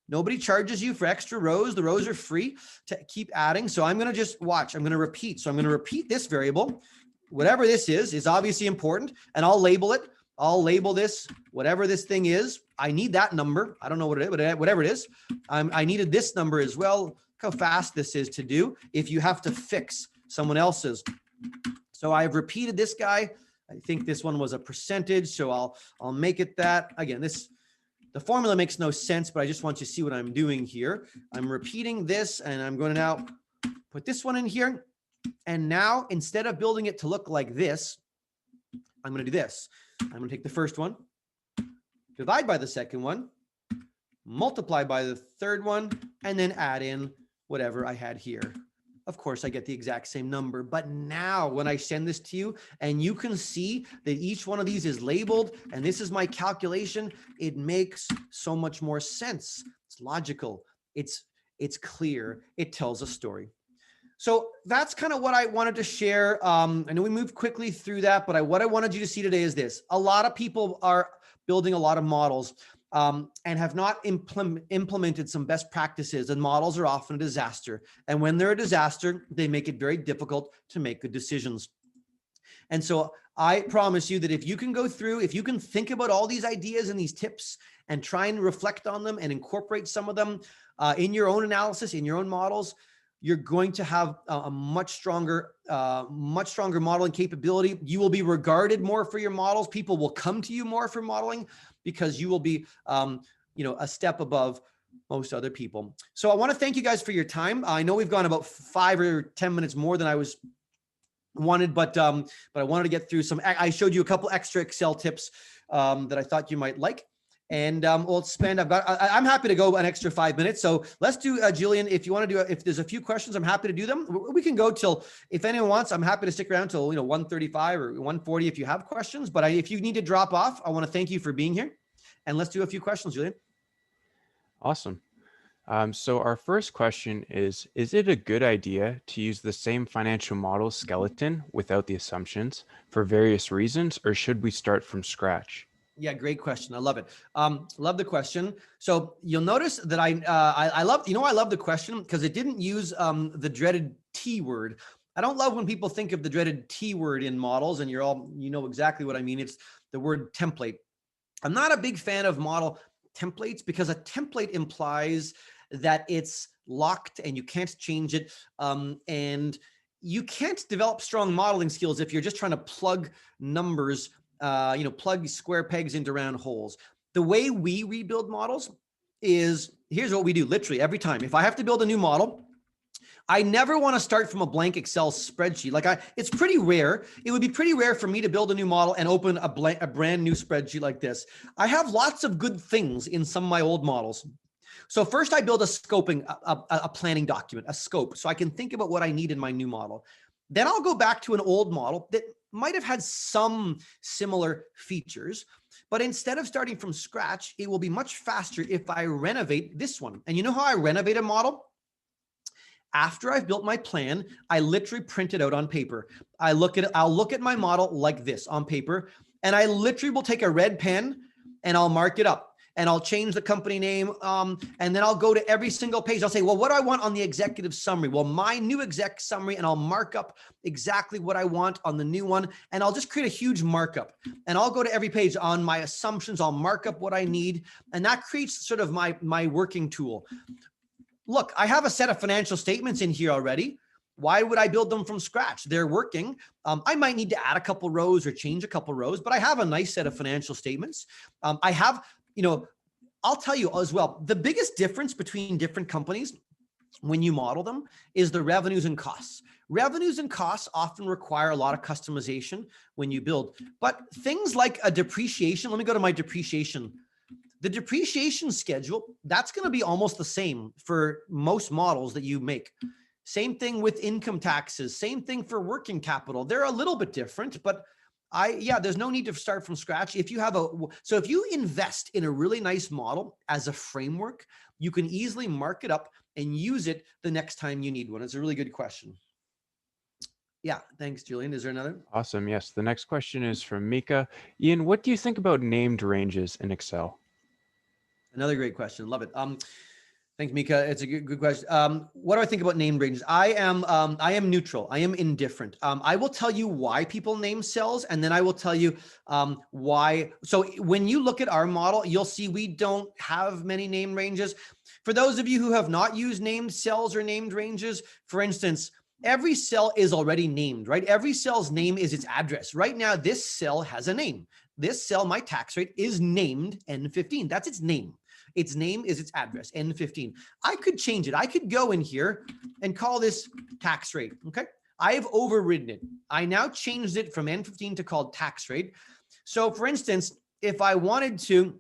Nobody charges you for extra rows. The rows are free to keep adding. So I'm going to just watch. I'm going to repeat. So I'm going to repeat this variable. Whatever this is obviously important, and I'll label it. I'll label this, whatever this thing is. I need that number. I don't know what it is, but whatever it is, I needed this number as well. Look how fast this is to do if you have to fix someone else's. So I've repeated this guy. I think this one was a percentage, so I'll make it that. Again, the formula makes no sense, but I just want you to see what I'm doing here. I'm repeating this, and I'm going to now put this one in here. And now, instead of building it to look like this, I'm going to do this. I'm going to take the first one, divide by the second one, multiply by the third one, and then add in whatever I had here. Of course, I get the exact same number. But now when I send this to you and you can see that each one of these is labeled and this is my calculation, it makes so much more sense. It's logical. It's clear. It tells a story. So that's kind of what I wanted to share. I know we moved quickly through that, but what I wanted you to see today is this. A lot of people are building a lot of models and have not implemented some best practices, and models are often a disaster. And when they're a disaster, they make it very difficult to make good decisions. And so I promise you that if you can go through, if you can think about all these ideas and these tips and try and reflect on them and incorporate some of them in your own analysis, in your own models, you're going to have a much stronger modeling capability. You will be regarded more for your models. People will come to you more for modeling because you will be, a step above most other people. So I want to thank you guys for your time. I know we've gone about 5 or 10 minutes more than I wanted, but I wanted to get through some. I showed you a couple extra Excel tips that I thought you might like. And we'll spend, I'm happy to go an extra 5 minutes. So let's do, Jillian, if you want to do, if there's a few questions, I'm happy to do them. We can go till, if anyone wants, I'm happy to stick around till, 1:35 or 1:40 if you have questions. But if you need to drop off, I want to thank you for being here. And let's do a few questions, Jillian. Awesome. So our first question is it a good idea to use the same financial model skeleton without the assumptions for various reasons, or should we start from scratch? Yeah, great question. I love it. Love the question. So you'll notice that I love the question because it didn't use the dreaded T word. I don't love when people think of the dreaded T word in models, and you know exactly what I mean. It's the word template. I'm not a big fan of model templates because a template implies that it's locked and you can't change it. And you can't develop strong modeling skills if you're just trying to plug numbers, plug square pegs into round holes. The way we rebuild models is, here's what we do literally every time. If I have to build a new model, I never want to start from a blank Excel spreadsheet. It's pretty rare. It would be pretty rare for me to build a new model and open a brand new spreadsheet like this. I have lots of good things in some of my old models. So first I build a planning document, a scope, so I can think about what I need in my new model. Then I'll go back to an old model that might have had some similar features, but instead of starting from scratch, it will be much faster if I renovate this one. And you know how I renovate a model? After I've built my plan, I literally print it out on paper. I'll look at my model like this on paper, and I literally will take a red pen and I'll mark it up. And I'll change the company name. And then I'll go to every single page. I'll say, well, what do I want on the executive summary? Well, my new exec summary, and I'll mark up exactly what I want on the new one. And I'll just create a huge markup. And I'll go to every page on my assumptions. I'll mark up what I need. And that creates sort of my working tool. Look, I have a set of financial statements in here already. Why would I build them from scratch? They're working. I might need to add a couple rows or change a couple rows, but I have a nice set of financial statements. I'll tell you as well, the biggest difference between different companies when you model them is the revenues and costs. Revenues and costs often require a lot of customization when you build, but things like a depreciation, let me go to my depreciation. The depreciation schedule, that's going to be almost the same for most models that you make. Same thing with income taxes, same thing for working capital. They're a little bit different, but there's no need to start from scratch. If you invest in a really nice model as a framework, you can easily mark it up and use it the next time you need one. It's a really good question. Yeah, thanks, Julian. Is there another? Awesome. Yes. The next question is from Mika. Ian, what do you think about named ranges in Excel? Another great question. Love it. Thanks, Mika. It's a good question. What do I think about named ranges? I am neutral. I am indifferent. I will tell you why people name cells, and then I will tell you why. So when you look at our model, you'll see we don't have many named ranges. For those of you who have not used named cells or named ranges, for instance, every cell is already named, right? Every cell's name is its address. Right now, this cell has a name. This cell, my tax rate, is named N15. That's its name. Its name is its address, N15. I could change it. I could go in here and call this tax rate, okay? I've overridden it. I now changed it from N15 to called tax rate. So for instance, if I wanted to,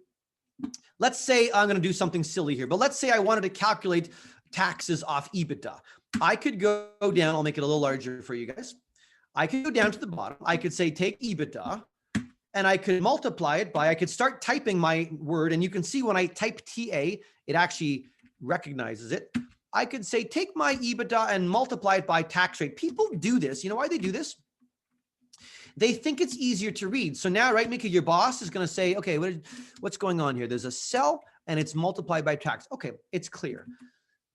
let's say I'm going to do something silly here, but let's say I wanted to calculate taxes off EBITDA. I could go down, I'll make it a little larger for you guys. I could go down to the bottom. I could say take EBITDA, and I could multiply it by, I could start typing my word, and you can see when I type TA, it actually recognizes it. I could say, take my EBITDA and multiply it by tax rate. People do this. You know why they do this? They think it's easier to read. So now, right, Mika, your boss is going to say, okay, what's going on here? There's a cell and it's multiplied by tax. Okay, it's clear.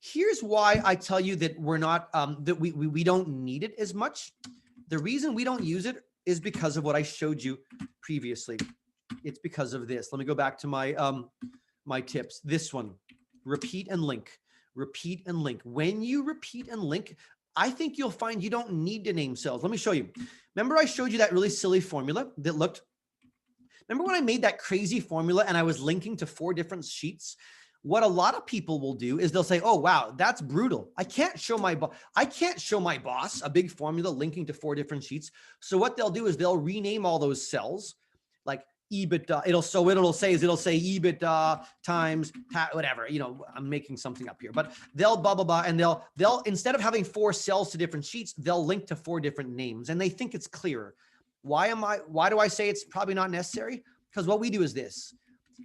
Here's why I tell you that we're not, that we don't need it as much. The reason we don't use it is because of what I showed you previously. It's because of this. Let me go back to my my tips. This one, repeat and link. Repeat and link. When you repeat and link, I think you'll find you don't need to name cells. Let me show you. Remember I showed you that really silly formula that looked, remember when I made that crazy formula and I was linking to 4 different sheets? What a lot of people will do is they'll say, oh, wow, that's brutal. I can't show my boss a big formula linking to 4 different sheets. So what they'll do is they'll rename all those cells like EBITDA. It'll say EBITDA times whatever, I'm making something up here, but they'll blah, blah, blah. And they'll, instead of having 4 cells to different sheets, they'll link to 4 different names and they think it's clearer. Why do I say it's probably not necessary? Because what we do is this.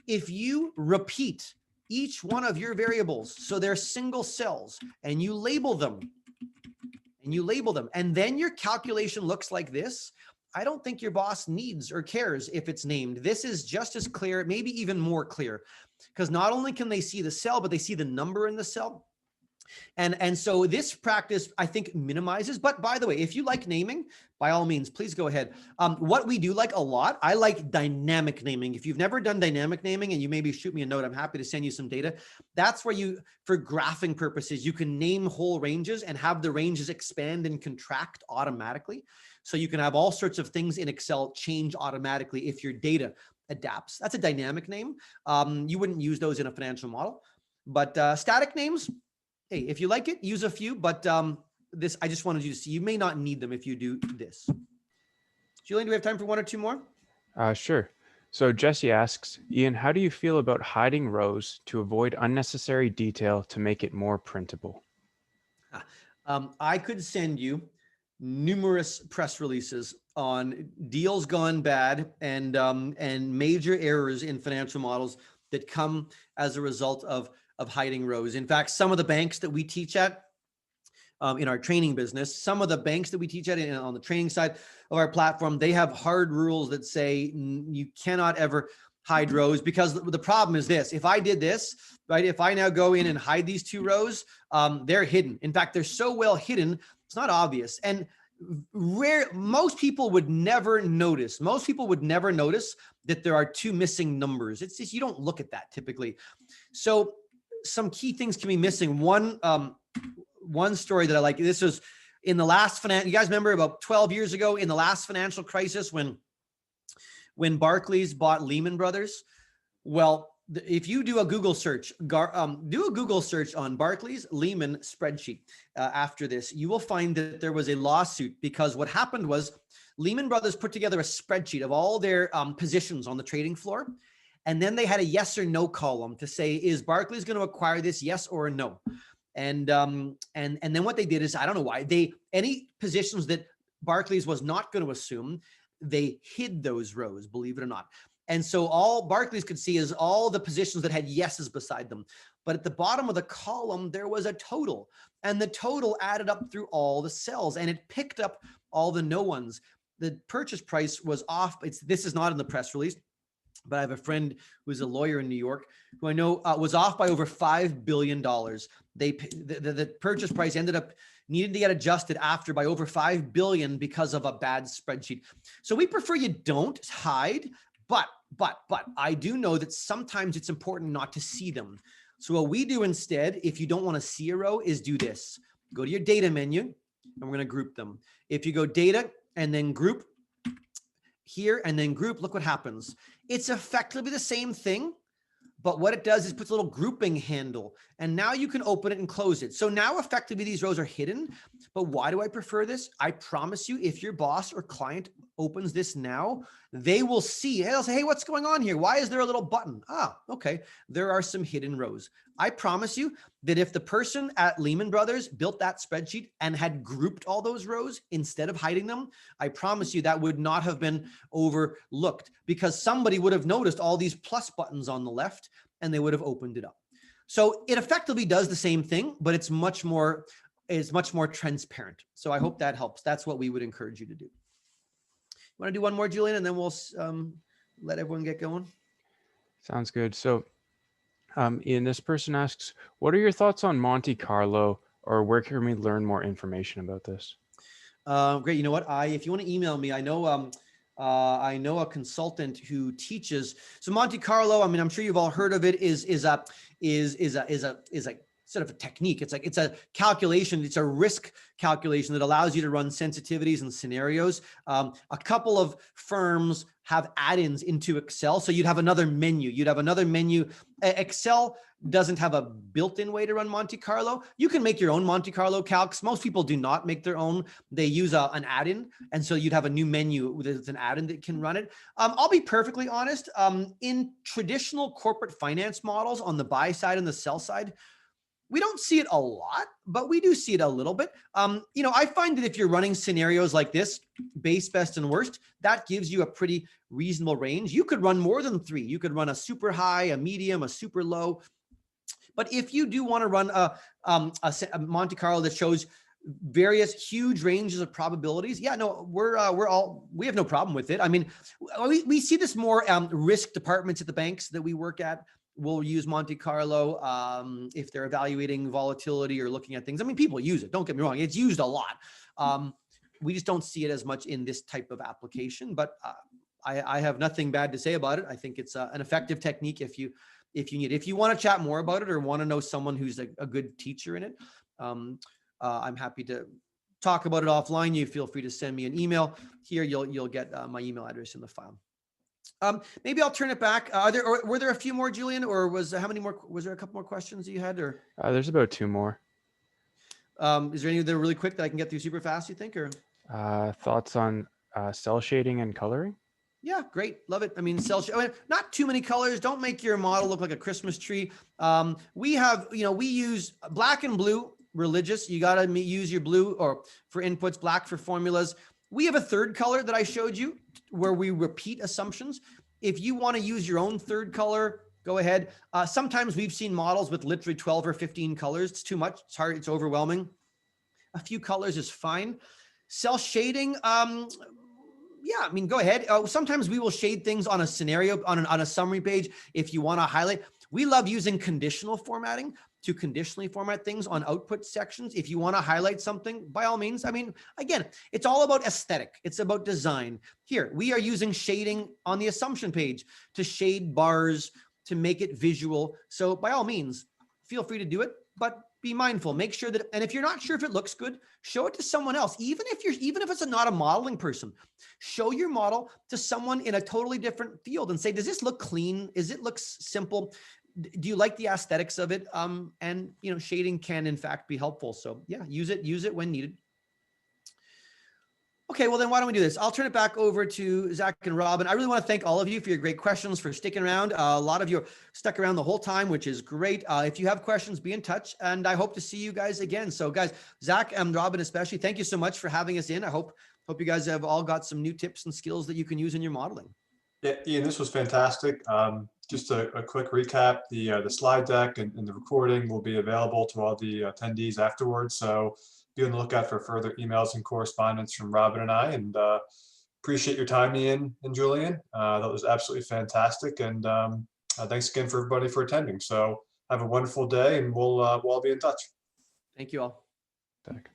If you repeat each one of your variables, so they're single cells, and you label them, and then your calculation looks like this, I don't think your boss needs or cares if it's named. This is just as clear, maybe even more clear, because not only can they see the cell, but they see the number in the cell. And so this practice, I think, minimizes, but by the way, if you like naming, by all means, please go ahead. What we do like a lot, I like dynamic naming. If you've never done dynamic naming and you maybe shoot me a note, I'm happy to send you some data. That's where you, for graphing purposes, you can name whole ranges and have the ranges expand and contract automatically. So you can have all sorts of things in Excel change automatically if your data adapts. That's a dynamic name. You wouldn't use those in a financial model, but static names, hey, if you like it, use a few, but this, I just wanted you to see, you may not need them if you do this. Julian, do we have time for one or two more? Sure. So Jesse asks, Ian, how do you feel about hiding rows to avoid unnecessary detail to make it more printable? I could send you numerous press releases on deals gone bad and major errors in financial models that come as a result of hiding rows. In fact, some of the banks that we teach at in our training business, some of the banks that we teach at on the training side of our platform, they have hard rules that say you cannot ever hide rows, because the problem is this: if I did this, right, if I now go in and hide these two rows, they're hidden. In fact, they're so well hidden, it's not obvious. And most people would never notice. Most people would never notice that there are two missing numbers. It's just, you don't look at that typically. So some key things can be missing. One story that I like, this was in the last you guys remember about 12 years ago in the last financial crisis when Barclays bought Lehman Brothers? Well, if you do a Google search, on Barclays Lehman spreadsheet after this, you will find that there was a lawsuit, because what happened was Lehman Brothers put together a spreadsheet of all their positions on the trading floor. And then they had a yes or no column to say, is Barclays going to acquire this, yes or no? And then what they did is, I don't know why, any positions that Barclays was not going to assume, they hid those rows, believe it or not. And so all Barclays could see is all the positions that had yeses beside them. But at the bottom of the column, there was a total, and the total added up through all the cells, and it picked up all the no ones. The purchase price was off. This is not in the press release, but I have a friend who's a lawyer in New York who I know was off by over $5 billion. The purchase price ended up needing to get adjusted after by over $5 billion because of a bad spreadsheet. So we prefer you don't hide, but I do know that sometimes it's important not to see them. So what we do instead, if you don't want to see a row, is do this. Go to your data menu, and we're going to group them. If you go data and then group here and then group, look what happens. It's effectively the same thing, but what it does is puts a little grouping handle, and now you can open it and close it. So now effectively these rows are hidden. But why do I prefer this? I promise you, if your boss or client opens this now, they will see, they'll say, hey, what's going on here? Why is there a little button? Ah, okay. There are some hidden rows. I promise you that if the person at Lehman Brothers built that spreadsheet and had grouped all those rows instead of hiding them, I promise you that would not have been overlooked, because somebody would have noticed all these plus buttons on the left and they would have opened it up. So it effectively does the same thing, but it's much more transparent. So I hope that helps. That's what we would encourage you to do. You want to do one more, Julian, and then we'll let everyone get going? Sounds good. So Ian, this person asks, what are your thoughts on Monte Carlo, or where can we learn more information about this? Great. You know what? If you want to email me, I know a consultant who teaches. So Monte Carlo, I mean, I'm sure you've all heard of it, is a sort of a technique. It's a calculation. It's a risk calculation that allows you to run sensitivities and scenarios. A couple of firms have add-ins into Excel. So you'd have another menu. Excel doesn't have a built-in way to run Monte Carlo. You can make your own Monte Carlo calcs. Most people do not make their own. They use an add-in. And so you'd have a new menu with an add-in that can run it. I'll be perfectly honest. In traditional corporate finance models on the buy side and the sell side, we don't see it a lot, but we do see it a little bit. I find that if you're running scenarios like this, base, best, and worst, that gives you a pretty reasonable range. You could run more than 3. You could run a super high, a medium, a super low. But if you do want to run a Monte Carlo that shows various huge ranges of probabilities, yeah, no, we have no problem with it. I mean, we see this more risk departments at the banks that we work at. will use Monte Carlo if they're evaluating volatility or looking at things. I mean, people use it. Don't get me wrong; it's used a lot. We just don't see it as much in this type of application. But I have nothing bad to say about it. I think it's an effective technique if you need. If you want to chat more about it or want to know someone who's a good teacher in it, I'm happy to talk about it offline. You feel free to send me an email. Here, you'll get my email address in the file. Maybe I'll turn it back. Were there a few more, Julian, or was how many more? Was there a couple more questions you had, or There's about 2 more. is there any that are really quick that I can get through super fast? You think, or? Thoughts on cell shading and coloring? Yeah, great. Love it. I mean, not too many colors. Don't make your model look like a Christmas tree. We use black and blue, religious. You got to use your blue or for inputs, black for formulas. We have a third color that I showed you where we repeat assumptions. If you want to use your own third color, go ahead. Sometimes we've seen models with literally 12 or 15 colors. It's too much. It's hard. It's overwhelming. A few colors is fine. Cell shading, yeah, I mean, go ahead. Sometimes we will shade things on a scenario, on a summary page if you want to highlight. We love using conditional formatting to conditionally format things on output sections. If you want to highlight something, by all means. I mean, again, it's all about aesthetic. It's about design. Here, we are using shading on the assumption page to shade bars, to make it visual. So by all means, feel free to do it, but be mindful. Make sure that, and if you're not sure if it looks good, show it to someone else. Even if it's not a modeling person, show your model to someone in a totally different field and say, does this look clean? Is it looks simple? Do you like the aesthetics of it? And shading can in fact be helpful. So yeah, use it when needed. Okay, well then why don't we do this? I'll turn it back over to Zach and Robin. I really want to thank all of you for your great questions, for sticking around. A lot of you stuck around the whole time, which is great. If you have questions, be in touch, and I hope to see you guys again. So guys, Zach and Robin especially, thank you so much for having us in. I hope you guys have all got some new tips and skills that you can use in your modeling. Yeah, Ian, this was fantastic. Just a quick recap, the slide deck and the recording will be available to all the attendees afterwards. So be on the lookout for further emails and correspondence from Robin and I, and appreciate your time, Ian and Julian. That was absolutely fantastic. And thanks again for everybody for attending. So have a wonderful day, and we'll all be in touch. Thank you all. Back.